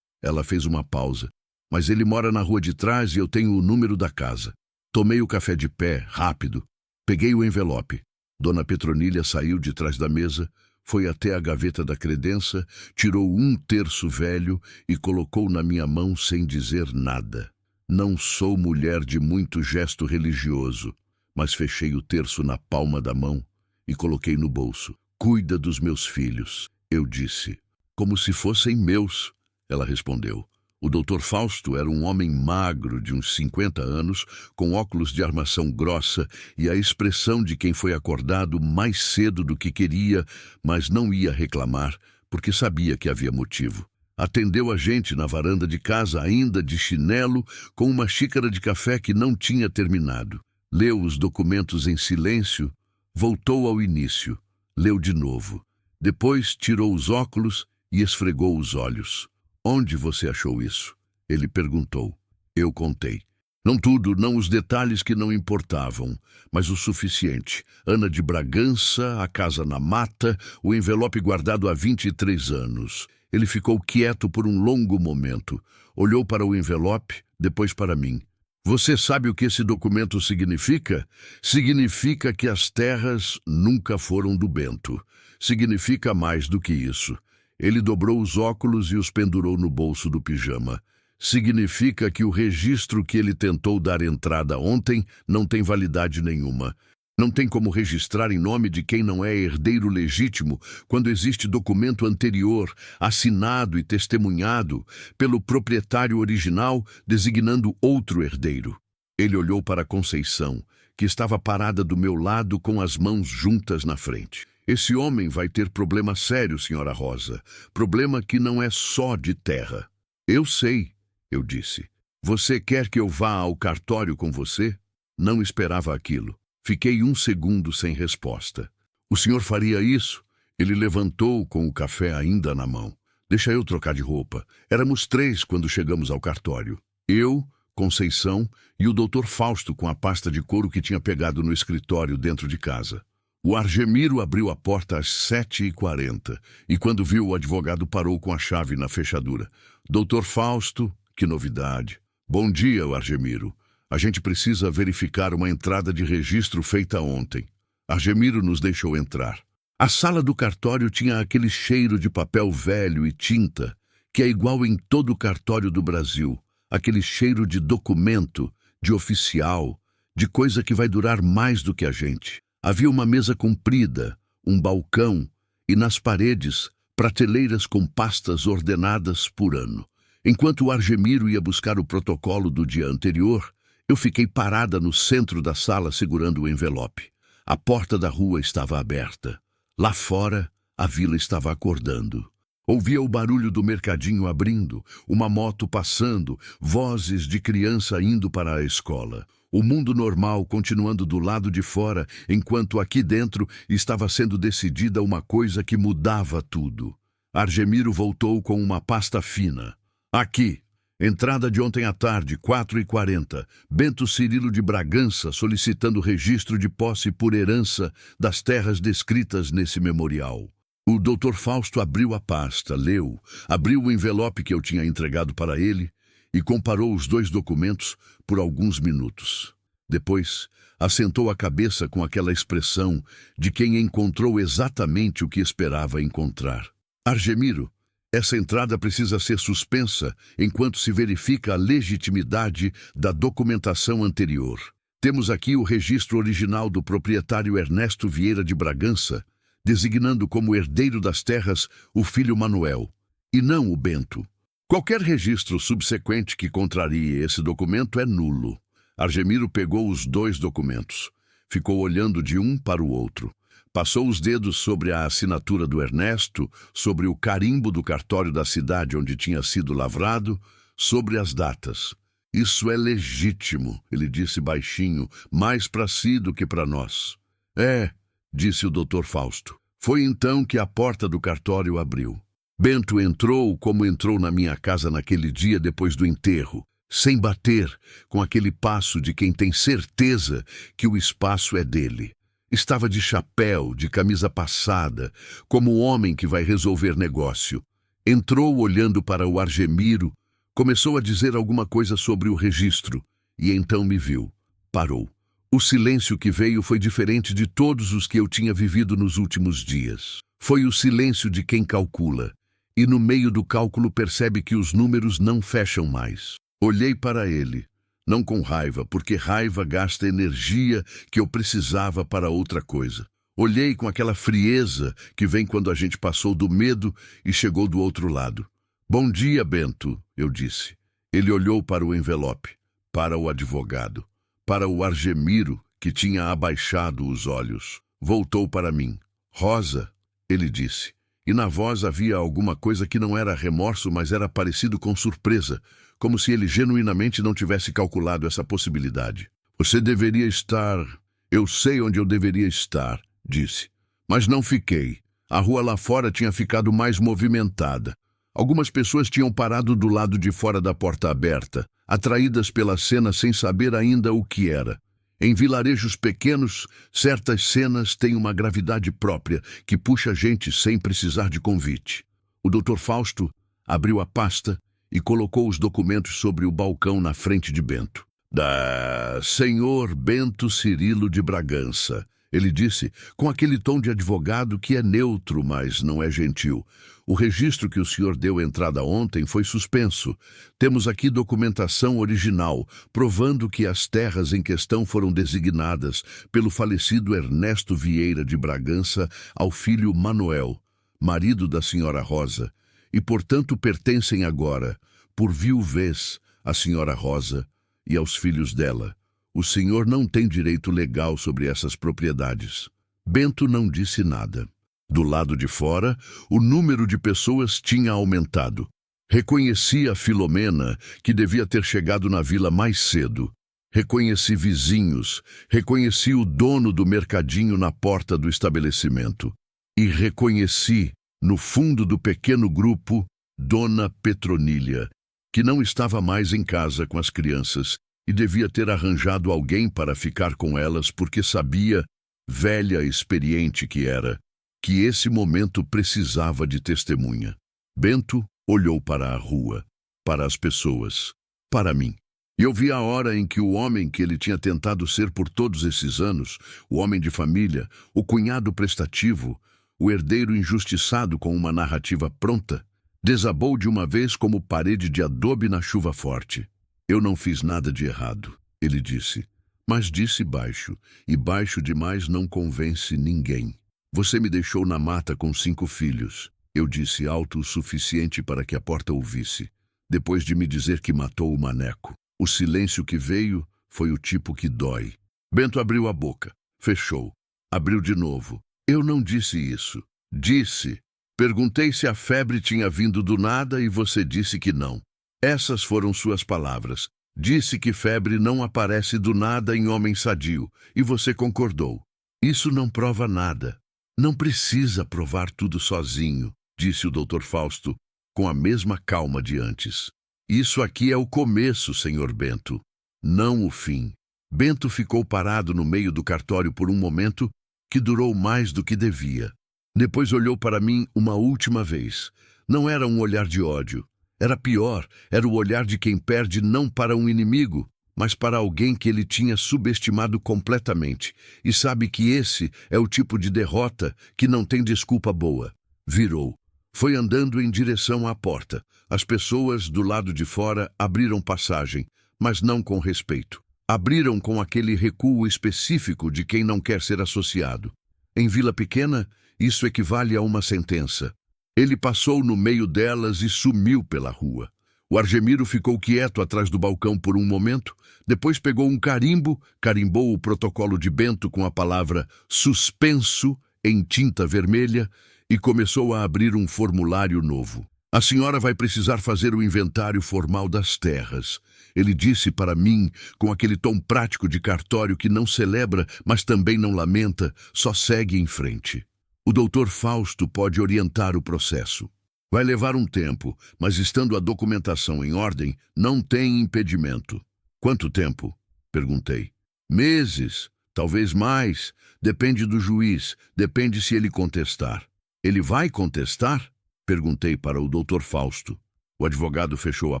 [SPEAKER 1] Ela fez uma pausa. Mas ele mora na rua de trás e eu tenho o número da casa. Tomei o café de pé, rápido. Peguei o envelope. Dona Petronília saiu de trás da mesa, foi até a gaveta da credença, tirou 1/3 velho e colocou na minha mão sem dizer nada. Não sou mulher de muito gesto religioso, mas fechei o terço na palma da mão e coloquei no bolso. Cuida dos meus filhos, eu disse. Como se fossem meus, ela respondeu. O Dr. Fausto era um homem magro de uns 50 anos, com óculos de armação grossa e a expressão de quem foi acordado mais cedo do que queria, mas não ia reclamar, porque sabia que havia motivo. Atendeu a gente na varanda de casa, ainda de chinelo, com uma xícara de café que não tinha terminado. Leu os documentos em silêncio, voltou ao início, leu de novo. Depois tirou os óculos e esfregou os olhos. Onde você achou isso? Ele perguntou. Eu contei. Não tudo, não os detalhes que não importavam, mas o suficiente. Ana de Bragança, a casa na mata, o envelope guardado há 23 anos. Ele ficou quieto por um longo momento. Olhou para o envelope, depois para mim. Você sabe o que esse documento significa? Significa que as terras nunca foram do Bento. Significa mais do que isso. Ele dobrou os óculos e os pendurou no bolso do pijama. Significa que o registro que ele tentou dar entrada ontem não tem validade nenhuma. Não tem como registrar em nome de quem não é herdeiro legítimo quando existe documento anterior, assinado e testemunhado pelo proprietário original, designando outro herdeiro. Ele olhou para Conceição, que estava parada do meu lado com as mãos juntas na frente. Esse homem vai ter problema sério, senhora Rosa. Problema que não é só de terra. Eu sei, eu disse. Você quer que eu vá ao cartório com você? Não esperava aquilo. Fiquei 1 segundo sem resposta. O senhor faria isso? Ele levantou com o café ainda na mão. Deixa eu trocar de roupa. Éramos 3 quando chegamos ao cartório. Eu, Conceição e o doutor Fausto com a pasta de couro que tinha pegado no escritório dentro de casa. O Argemiro abriu a porta às 7h40 e quando viu o advogado parou com a chave na fechadura. Doutor Fausto, que novidade. Bom dia, Argemiro. A gente precisa verificar uma entrada de registro feita ontem. Argemiro nos deixou entrar. A sala do cartório tinha aquele cheiro de papel velho e tinta, que é igual em todo o cartório do Brasil. Aquele cheiro de documento, de oficial, de coisa que vai durar mais do que a gente. Havia uma mesa comprida, um balcão e nas paredes, prateleiras com pastas ordenadas por ano. Enquanto o Argemiro ia buscar o protocolo do dia anterior, eu fiquei parada no centro da sala segurando o envelope. A porta da rua estava aberta. Lá fora, a vila estava acordando. Ouvia o barulho do mercadinho abrindo, uma moto passando, vozes de criança indo para a escola. O mundo normal continuando do lado de fora, enquanto aqui dentro estava sendo decidida uma coisa que mudava tudo. Argemiro voltou com uma pasta fina. Aqui. Entrada de ontem à tarde, 4h40, Bento Cirilo de Bragança solicitando registro de posse por herança das terras descritas nesse memorial. O doutor Fausto abriu a pasta, leu, abriu o envelope que eu tinha entregado para ele e comparou os 2 documentos por alguns minutos. Depois, assentou a cabeça com aquela expressão de quem encontrou exatamente o que esperava encontrar. Argemiro, essa entrada precisa ser suspensa enquanto se verifica a legitimidade da documentação anterior. Temos aqui o registro original do proprietário Ernesto Vieira de Bragança, designando como herdeiro das terras o filho Manuel, e não o Bento. Qualquer registro subsequente que contrarie esse documento é nulo. Argemiro pegou os 2 documentos. Ficou olhando de um para o outro. Passou os dedos sobre a assinatura do Ernesto, sobre o carimbo do cartório da cidade onde tinha sido lavrado, sobre as datas. Isso é legítimo, ele disse baixinho, mais para si do que para nós. É, disse o doutor Fausto. Foi então que a porta do cartório abriu. Bento entrou como entrou na minha casa naquele dia depois do enterro, sem bater, com aquele passo de quem tem certeza que o espaço é dele. Estava de chapéu, de camisa passada, como o homem que vai resolver negócio. Entrou olhando para o Argemiro, começou a dizer alguma coisa sobre o registro, e então me viu. Parou. O silêncio que veio foi diferente de todos os que eu tinha vivido nos últimos dias. Foi o silêncio de quem calcula, e no meio do cálculo percebe que os números não fecham mais. Olhei para ele. Não com raiva, porque raiva gasta energia que eu precisava para outra coisa. Olhei com aquela frieza que vem quando a gente passou do medo e chegou do outro lado. Bom dia, Bento, eu disse. Ele olhou para o envelope, para o advogado, para o Argemiro, que tinha abaixado os olhos. Voltou para mim. Rosa, ele disse. E na voz havia alguma coisa que não era remorso, mas era parecido com surpresa, como se ele genuinamente não tivesse calculado essa possibilidade. Você deveria estar... Eu sei onde eu deveria estar, disse. Mas não fiquei. A rua lá fora tinha ficado mais movimentada. Algumas pessoas tinham parado do lado de fora da porta aberta, atraídas pela cena sem saber ainda o que era. Em vilarejos pequenos, certas cenas têm uma gravidade própria que puxa a gente sem precisar de convite. O doutor Fausto abriu a pasta e colocou os documentos sobre o balcão na frente de Bento. Da Senhor Bento Cirilo de Bragança. Ele disse, com aquele tom de advogado que é neutro, mas não é gentil. O registro que o senhor deu entrada ontem foi suspenso. Temos aqui documentação original, provando que as terras em questão foram designadas pelo falecido Ernesto Vieira de Bragança ao filho Manuel, marido da senhora Rosa, e, portanto, pertencem agora, por viuvez, à senhora Rosa e aos filhos dela. O senhor não tem direito legal sobre essas propriedades. Bento não disse nada. Do lado de fora, o número de pessoas tinha aumentado. Reconheci a Filomena, que devia ter chegado na vila mais cedo. Reconheci vizinhos, reconheci o dono do mercadinho na porta do estabelecimento. E reconheci, no fundo do pequeno grupo, Dona Petronília, que não estava mais em casa com as crianças e devia ter arranjado alguém para ficar com elas porque sabia, velha experiente que era, que esse momento precisava de testemunha. Bento olhou para a rua, para as pessoas, para mim. E eu vi a hora em que o homem que ele tinha tentado ser por todos esses anos, o homem de família, o cunhado prestativo, o herdeiro injustiçado com uma narrativa pronta, desabou de uma vez como parede de adobe na chuva forte. Eu não fiz nada de errado, ele disse, mas disse baixo, e baixo demais não convence ninguém. Você me deixou na mata com 5 filhos. Eu disse alto o suficiente para que a porta ouvisse, depois de me dizer que matou o maneco. O silêncio que veio foi o tipo que dói. Bento abriu a boca, fechou, abriu de novo. Eu não disse isso. Disse. Perguntei se a febre tinha vindo do nada e você disse que não. Essas foram suas palavras. Disse que febre não aparece do nada em homem sadio, e você concordou. Isso não prova nada. Não precisa provar tudo sozinho, disse o Dr. Fausto, com a mesma calma de antes. Isso aqui é o começo, senhor Bento, não o fim. Bento ficou parado no meio do cartório por um momento que durou mais do que devia. Depois olhou para mim uma última vez. Não era um olhar de ódio. Era pior, era o olhar de quem perde não para um inimigo, mas para alguém que ele tinha subestimado completamente, e sabe que esse é o tipo de derrota que não tem desculpa boa. Virou. Foi andando em direção à porta. As pessoas do lado de fora abriram passagem, mas não com respeito. Abriram com aquele recuo específico de quem não quer ser associado. Em vila pequena, isso equivale a uma sentença. Ele passou no meio delas e sumiu pela rua. O Argemiro ficou quieto atrás do balcão por um momento, depois pegou um carimbo, carimbou o protocolo de Bento com a palavra suspenso em tinta vermelha e começou a abrir um formulário novo. A senhora vai precisar fazer o inventário formal das terras. Ele disse para mim, com aquele tom prático de cartório que não celebra, mas também não lamenta, só segue em frente. O doutor Fausto pode orientar o processo. Vai levar um tempo, mas estando a documentação em ordem, não tem impedimento. Quanto tempo? Perguntei. Meses, talvez mais. Depende do juiz, depende se ele contestar. Ele vai contestar? Perguntei para o doutor Fausto. O advogado fechou a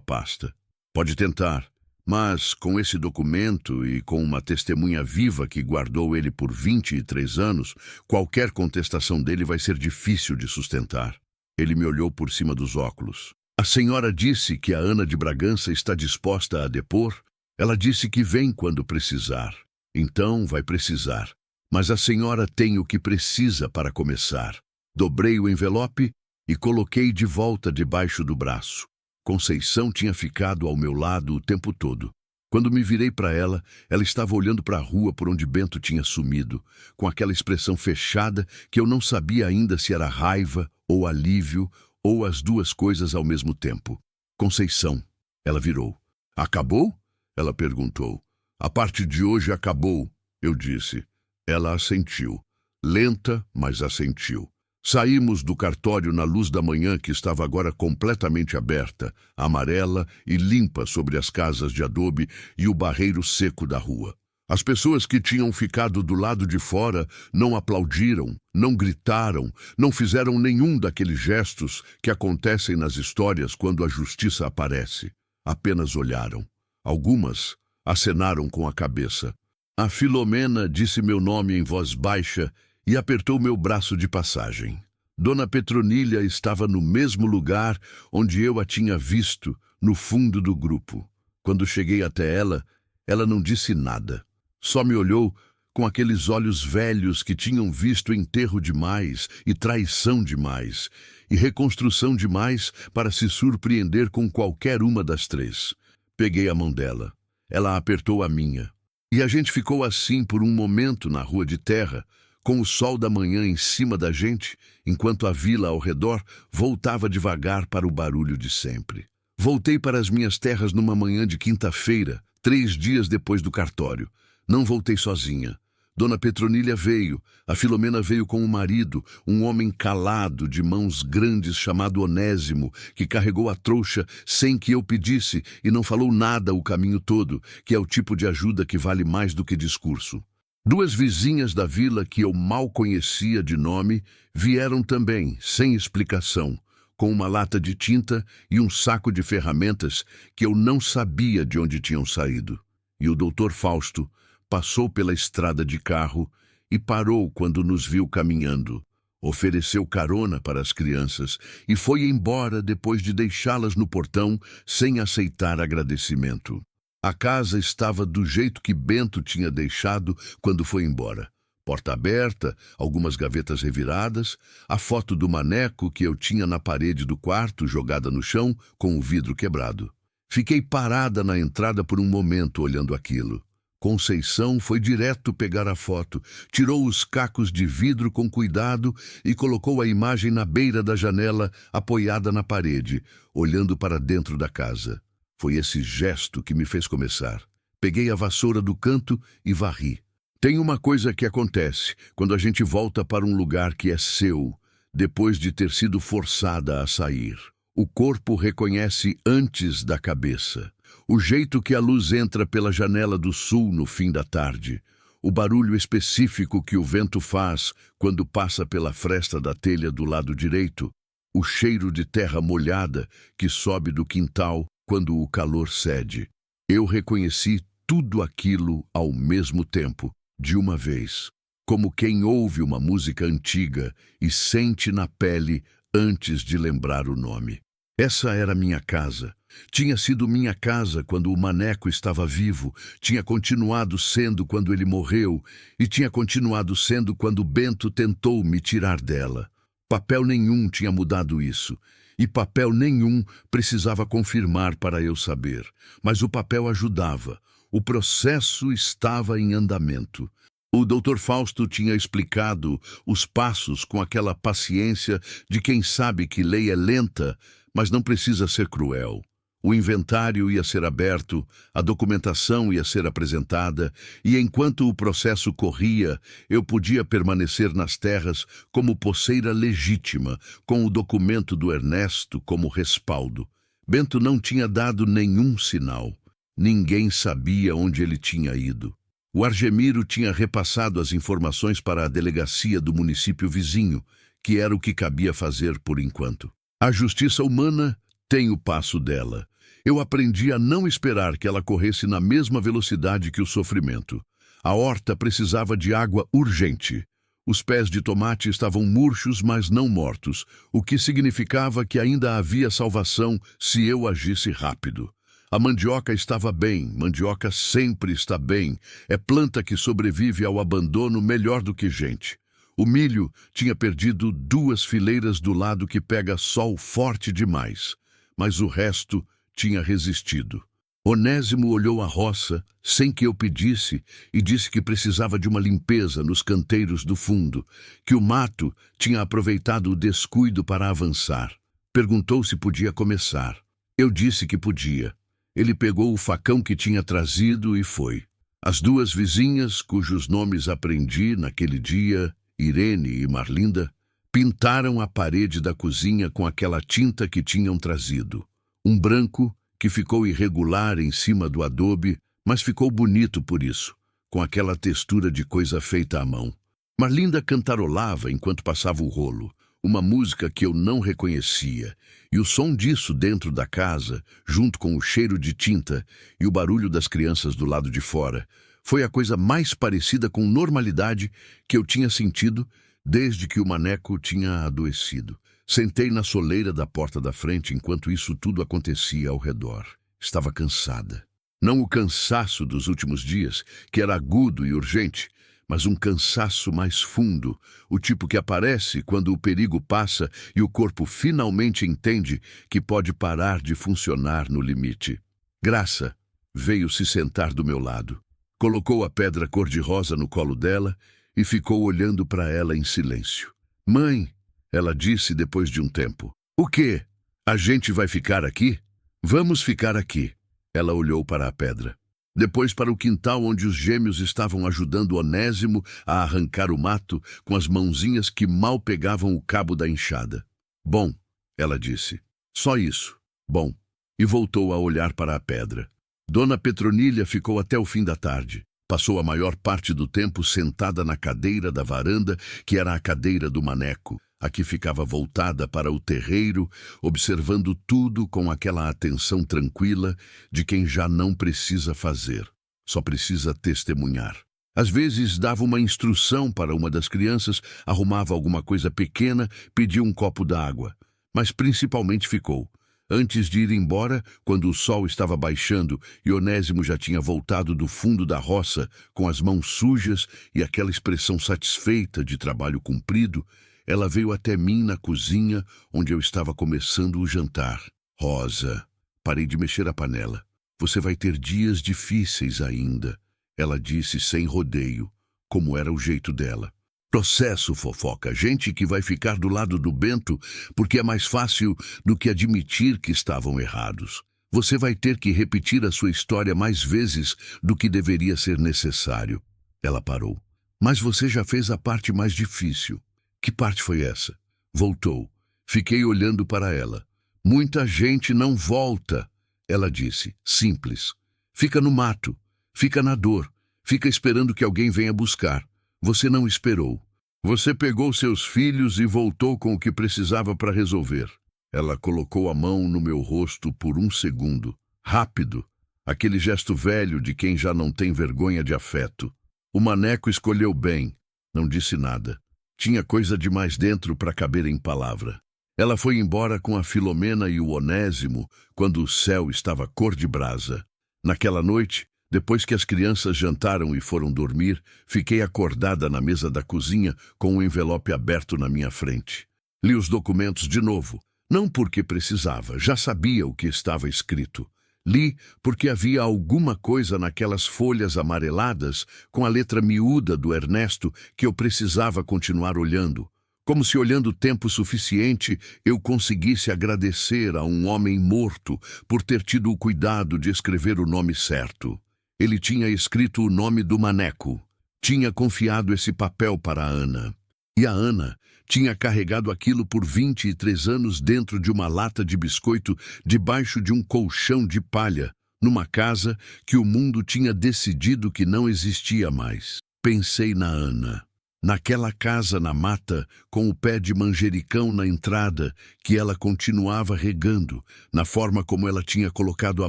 [SPEAKER 1] pasta. Pode tentar, mas com esse documento e com uma testemunha viva que guardou ele por 23 anos, qualquer contestação dele vai ser difícil de sustentar. Ele me olhou por cima dos óculos. A senhora disse que a Ana de Bragança está disposta a depor? Ela disse que vem quando precisar. Então vai precisar. Mas a senhora tem o que precisa para começar. Dobrei o envelope e coloquei de volta debaixo do braço. Conceição tinha ficado ao meu lado o tempo todo. Quando me virei para ela, ela estava olhando para a rua por onde Bento tinha sumido, com aquela expressão fechada que eu não sabia ainda se era raiva ou alívio ou as duas coisas ao mesmo tempo. Conceição. Ela virou. Acabou? Ela perguntou. A parte de hoje acabou, eu disse. Ela assentiu. Lenta, mas assentiu. Saímos do cartório na luz da manhã que estava agora completamente aberta, amarela e limpa sobre as casas de adobe e o barreiro seco da rua. As pessoas que tinham ficado do lado de fora não aplaudiram, não gritaram, não fizeram nenhum daqueles gestos que acontecem nas histórias quando a justiça aparece. Apenas olharam. Algumas Acenaram com a cabeça. A Filomena disse meu nome em voz baixa e apertou meu braço de passagem. Dona Petronília estava no mesmo lugar onde eu a tinha visto, no fundo do grupo. Quando cheguei até ela, ela não disse nada. Só me olhou com aqueles olhos velhos que tinham visto enterro demais e traição demais e reconstrução demais para se surpreender com qualquer uma das três. Peguei a mão dela. Ela apertou a minha. E a gente ficou assim por um momento na rua de terra, com o sol da manhã em cima da gente, enquanto a vila ao redor voltava devagar para o barulho de sempre. Voltei para as minhas terras numa manhã de quinta-feira, 3 dias depois do cartório. Não voltei sozinha. Dona Petronília veio, a Filomena veio com o marido, um homem calado, de mãos grandes, chamado Onésimo, que carregou a trouxa sem que eu pedisse e não falou nada o caminho todo, que é o tipo de ajuda que vale mais do que discurso. 2 vizinhas da vila que eu mal conhecia de nome vieram também, sem explicação, com uma lata de tinta e um saco de ferramentas que eu não sabia de onde tinham saído. E o doutor Fausto passou pela estrada de carro e parou quando nos viu caminhando. Ofereceu carona para as crianças e foi embora depois de deixá-las no portão sem aceitar agradecimento. A casa estava do jeito que Bento tinha deixado quando foi embora. Porta aberta, algumas gavetas reviradas, a foto do maneco que eu tinha na parede do quarto jogada no chão com o vidro quebrado. Fiquei parada na entrada por um momento olhando aquilo. Conceição foi direto pegar a foto, tirou os cacos de vidro com cuidado e colocou a imagem na beira da janela, apoiada na parede, olhando para dentro da casa. Foi esse gesto que me fez começar. Peguei a vassoura do canto e varri. Tem uma coisa que acontece quando a gente volta para um lugar que é seu, depois de ter sido forçada a sair. O corpo reconhece antes da cabeça. O jeito que a luz entra pela janela do sul no fim da tarde, o barulho específico que o vento faz quando passa pela fresta da telha do lado direito, o cheiro de terra molhada que sobe do quintal quando o calor cede. Eu reconheci tudo aquilo ao mesmo tempo, de uma vez, como quem ouve uma música antiga e sente na pele antes de lembrar o nome. Essa era minha casa. Tinha sido minha casa quando o maneco estava vivo, tinha continuado sendo quando ele morreu e tinha continuado sendo quando Bento tentou me tirar dela. Papel nenhum tinha mudado isso, e papel nenhum precisava confirmar para eu saber, mas o papel ajudava. O processo estava em andamento. O doutor Fausto tinha explicado os passos com aquela paciência de quem sabe que lei é lenta, mas não precisa ser cruel. O inventário ia ser aberto, a documentação ia ser apresentada, e enquanto o processo corria, eu podia permanecer nas terras como posseira legítima, com o documento do Ernesto como respaldo. Bento não tinha dado nenhum sinal. Ninguém sabia onde ele tinha ido. O Argemiro tinha repassado as informações para a delegacia do município vizinho, que era o que cabia fazer por enquanto. A justiça humana tem o passo dela. Eu aprendi a não esperar que ela corresse na mesma velocidade que o sofrimento. A horta precisava de água urgente. Os pés de tomate estavam murchos, mas não mortos, o que significava que ainda havia salvação se eu agisse rápido. A mandioca estava bem, mandioca sempre está bem. É planta que sobrevive ao abandono melhor do que gente. O milho tinha perdido 2 fileiras do lado que pega sol forte demais, mas o resto tinha resistido. Onésimo olhou a roça, sem que eu pedisse, e disse que precisava de uma limpeza nos canteiros do fundo, que o mato tinha aproveitado o descuido para avançar. Perguntou se podia começar. Eu disse que podia. Ele pegou o facão que tinha trazido e foi. As 2 vizinhas, cujos nomes aprendi naquele dia, Irene e Marlinda, pintaram a parede da cozinha com aquela tinta que tinham trazido. Um branco que ficou irregular em cima do adobe, mas ficou bonito por isso, com aquela textura de coisa feita à mão. Marlinda cantarolava enquanto passava o rolo. uma música que eu não reconhecia, e o som disso dentro da casa, junto com o cheiro de tinta e o barulho das crianças do lado de fora, foi a coisa mais parecida com normalidade que eu tinha sentido desde que o Maneco tinha adoecido. Sentei na soleira da porta da frente enquanto isso tudo acontecia ao redor. Estava cansada. Não o cansaço dos últimos dias, que era agudo e urgente, mas um cansaço mais fundo, o tipo que aparece quando o perigo passa e o corpo finalmente entende que pode parar de funcionar no limite. Graça veio se sentar do meu lado. Colocou a pedra cor-de-rosa no colo dela e ficou olhando para ela em silêncio. Mãe, ela disse depois de um tempo. O quê? A gente vai ficar aqui? Vamos ficar aqui. Ela olhou para a pedra. Depois para o quintal onde os gêmeos estavam ajudando Onésimo a arrancar o mato com as mãozinhas que mal pegavam o cabo da enxada. Bom, ela disse. Só isso. Bom. E voltou a olhar para a pedra. Dona Petronilha ficou até o fim da tarde. Passou a maior parte do tempo sentada na cadeira da varanda, que era a cadeira do Maneco. Aqui ficava voltada para o terreiro, observando tudo com aquela atenção tranquila de quem já não precisa fazer, só precisa testemunhar. Às vezes dava uma instrução para uma das crianças, arrumava alguma coisa pequena, pedia um copo d'água, mas principalmente ficou. Antes de ir embora, quando o sol estava baixando e Onésimo já tinha voltado do fundo da roça com as mãos sujas e aquela expressão satisfeita de trabalho cumprido, ela veio até mim na cozinha, onde eu estava começando o jantar. Rosa, parei de mexer a panela. Você vai ter dias difíceis ainda, ela disse sem rodeio, como era o jeito dela. Processo, fofoca, gente que vai ficar do lado do Bento porque é mais fácil do que admitir que estavam errados. Você vai ter que repetir a sua história mais vezes do que deveria ser necessário. Ela parou. Mas você já fez a parte mais difícil. Que parte foi essa? Voltou. Fiquei olhando para ela. Muita gente não volta, ela disse. Simples. Fica no mato. Fica na dor. Fica esperando que alguém venha buscar. Você não esperou. Você pegou seus filhos e voltou com o que precisava para resolver. Ela colocou a mão no meu rosto por um segundo. Rápido. Aquele gesto velho de quem já não tem vergonha de afeto. O Maneco escolheu bem. Não disse nada. Tinha coisa demais dentro para caber em palavra. Ela foi embora com a Filomena e o Onésimo quando o céu estava cor de brasa. Naquela noite, depois que as crianças jantaram e foram dormir, fiquei acordada na mesa da cozinha com um envelope aberto na minha frente. Li os documentos de novo, não porque precisava, já sabia o que estava escrito. Li porque havia alguma coisa naquelas folhas amareladas com a letra miúda do Ernesto que eu precisava continuar olhando. Como se olhando tempo suficiente eu conseguisse agradecer a um homem morto por ter tido o cuidado de escrever o nome certo. Ele tinha escrito o nome do Maneco. Tinha confiado esse papel para a Ana. E a Ana tinha carregado aquilo por 23 anos dentro de uma lata de biscoito debaixo de um colchão de palha, numa casa que o mundo tinha decidido que não existia mais. Pensei na Ana. Naquela casa na mata, com o pé de manjericão na entrada, que ela continuava regando, na forma como ela tinha colocado a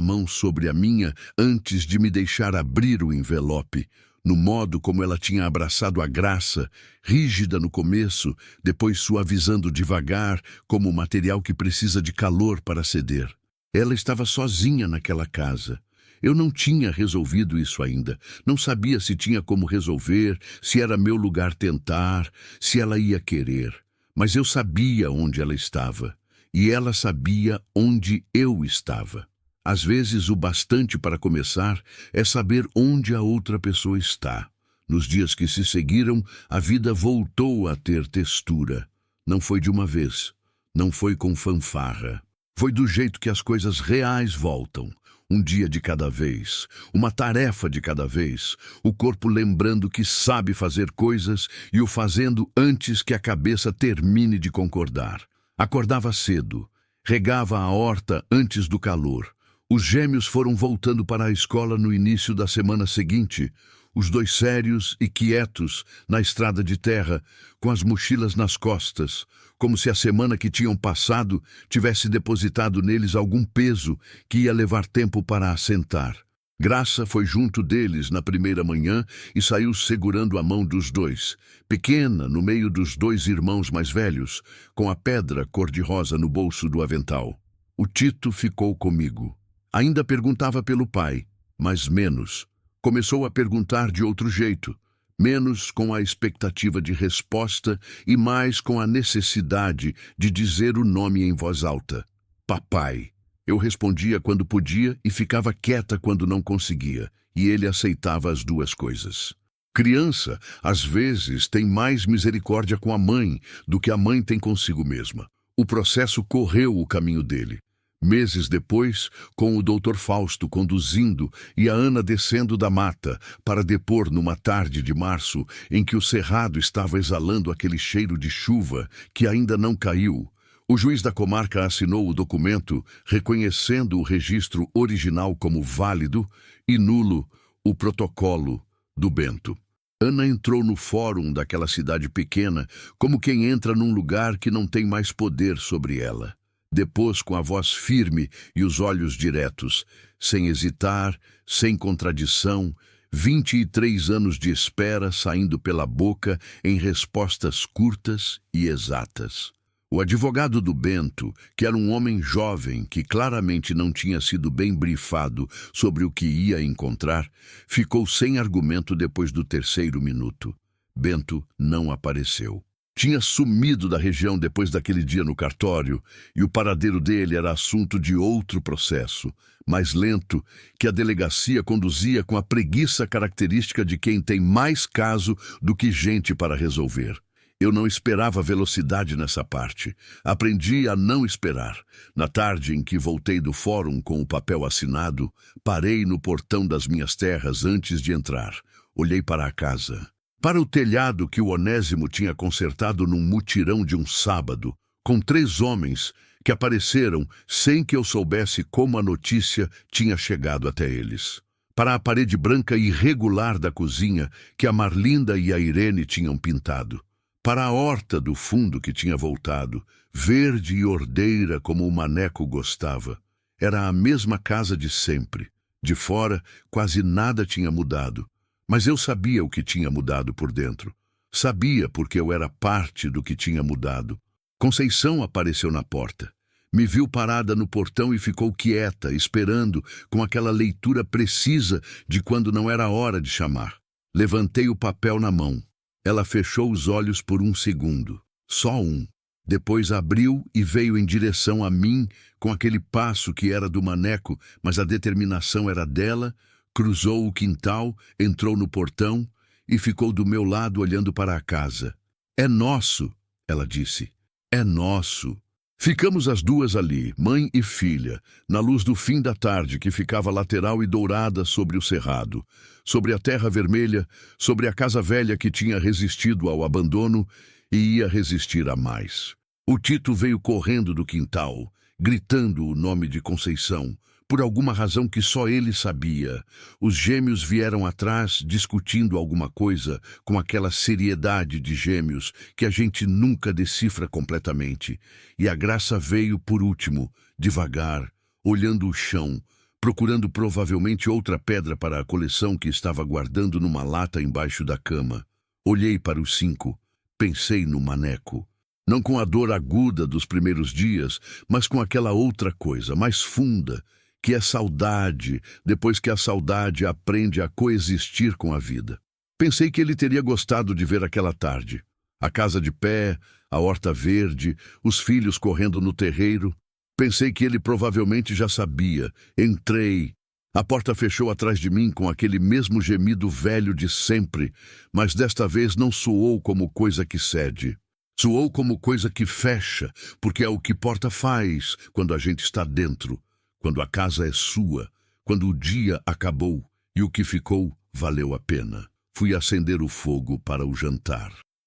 [SPEAKER 1] mão sobre a minha antes de me deixar abrir o envelope, no modo como ela tinha abraçado a Graça, rígida no começo, depois suavizando devagar, como material que precisa de calor para ceder. Ela estava sozinha naquela casa. Eu não tinha resolvido isso ainda. Não sabia se tinha como resolver, se era meu lugar tentar, se ela ia querer. Mas eu sabia onde ela estava. E ela sabia onde eu estava. Às vezes, o bastante para começar é saber onde a outra pessoa está. Nos dias que se seguiram, a vida voltou a ter textura. Não foi de uma vez. Não foi com fanfarra. Foi do jeito que as coisas reais voltam. Um dia de cada vez, uma tarefa de cada vez, o corpo lembrando que sabe fazer coisas e o fazendo antes que a cabeça termine de concordar. Acordava cedo, regava a horta antes do calor. Os gêmeos foram voltando para a escola no início da semana seguinte, os dois sérios e quietos na estrada de terra, com as mochilas nas costas, como se a semana que tinham passado tivesse depositado neles algum peso que ia levar tempo para assentar. Graça foi junto deles na primeira manhã e saiu segurando a mão dos dois, pequena no meio dos dois irmãos mais velhos, com a pedra cor-de-rosa no bolso do avental. O Tito ficou comigo. Ainda perguntava pelo pai, mas menos. Começou a perguntar de outro jeito, menos com a expectativa de resposta e mais com a necessidade de dizer o nome em voz alta. Papai. Eu respondia quando podia e ficava quieta quando não conseguia, e ele aceitava as duas coisas. Criança, às vezes, tem mais misericórdia com a mãe do que a mãe tem consigo mesma. O processo correu o caminho dele. Meses depois, com o Dr. Fausto conduzindo e a Ana descendo da mata para depor numa tarde de março em que o cerrado estava exalando aquele cheiro de chuva que ainda não caiu, o juiz da comarca assinou o documento reconhecendo o registro original como válido e nulo o protocolo do Bento. Ana entrou no fórum daquela cidade pequena como quem entra num lugar que não tem mais poder sobre ela. Depôs com a voz firme e os olhos diretos, sem hesitar, sem contradição, 23 anos de espera saindo pela boca em respostas curtas e exatas. O advogado do Bento, que era um homem jovem que claramente não tinha sido bem brifado sobre o que ia encontrar, ficou sem argumento depois do terceiro minuto. Bento não apareceu. Tinha sumido da região depois daquele dia no cartório, e o paradeiro dele era assunto de outro processo, mais lento, que a delegacia conduzia com a preguiça característica de quem tem mais caso do que gente para resolver. Eu não esperava velocidade nessa parte. Aprendi a não esperar. Na tarde em que voltei do fórum com o papel assinado, parei no portão das minhas terras antes de entrar. Olhei para a casa. Para o telhado que o Onésimo tinha consertado num mutirão de um sábado, com 3 homens que apareceram sem que eu soubesse como a notícia tinha chegado até eles. Para a parede branca e irregular da cozinha que a Marlinda e a Irene tinham pintado. Para a horta do fundo que tinha voltado, verde e ordeira como o Maneco gostava. Era a mesma casa de sempre. De fora, quase nada tinha mudado. Mas eu sabia o que tinha mudado por dentro. Sabia porque eu era parte do que tinha mudado. Conceição apareceu na porta. Me viu parada no portão e ficou quieta, esperando, com aquela leitura precisa de quando não era hora de chamar. Levantei o papel na mão. Ela fechou os olhos por um segundo. Só um. Depois abriu e veio em direção a mim, com aquele passo que era do Maneco, mas a determinação era dela, cruzou o quintal, entrou no portão e ficou do meu lado olhando para a casa. É nosso, ela disse. É nosso. Ficamos as duas ali, mãe e filha, na luz do fim da tarde que ficava lateral e dourada sobre o cerrado, sobre a terra vermelha, sobre a casa velha que tinha resistido ao abandono e ia resistir a mais. O Tito veio correndo do quintal, gritando o nome de Conceição, por alguma razão que só ele sabia. Os gêmeos vieram atrás discutindo alguma coisa com aquela seriedade de gêmeos que a gente nunca decifra completamente. E a Graça veio por último, devagar, olhando o chão, procurando provavelmente outra pedra para a coleção que estava guardando numa lata embaixo da cama. Olhei para os 5, pensei no Maneco. Não com a dor aguda dos primeiros dias, mas com aquela outra coisa, mais funda, que é saudade, depois que a saudade aprende a coexistir com a vida. Pensei que ele teria gostado de ver aquela tarde. A casa de pé, a horta verde, os filhos correndo no terreiro. Pensei que ele provavelmente já sabia. Entrei. A porta fechou atrás de mim com aquele mesmo gemido velho de sempre, mas desta vez não soou como coisa que cede. Soou como coisa que fecha, porque é o que porta faz quando a gente está dentro. Quando a casa é sua, quando o dia acabou e o que ficou valeu a pena. Fui acender o fogo para o jantar.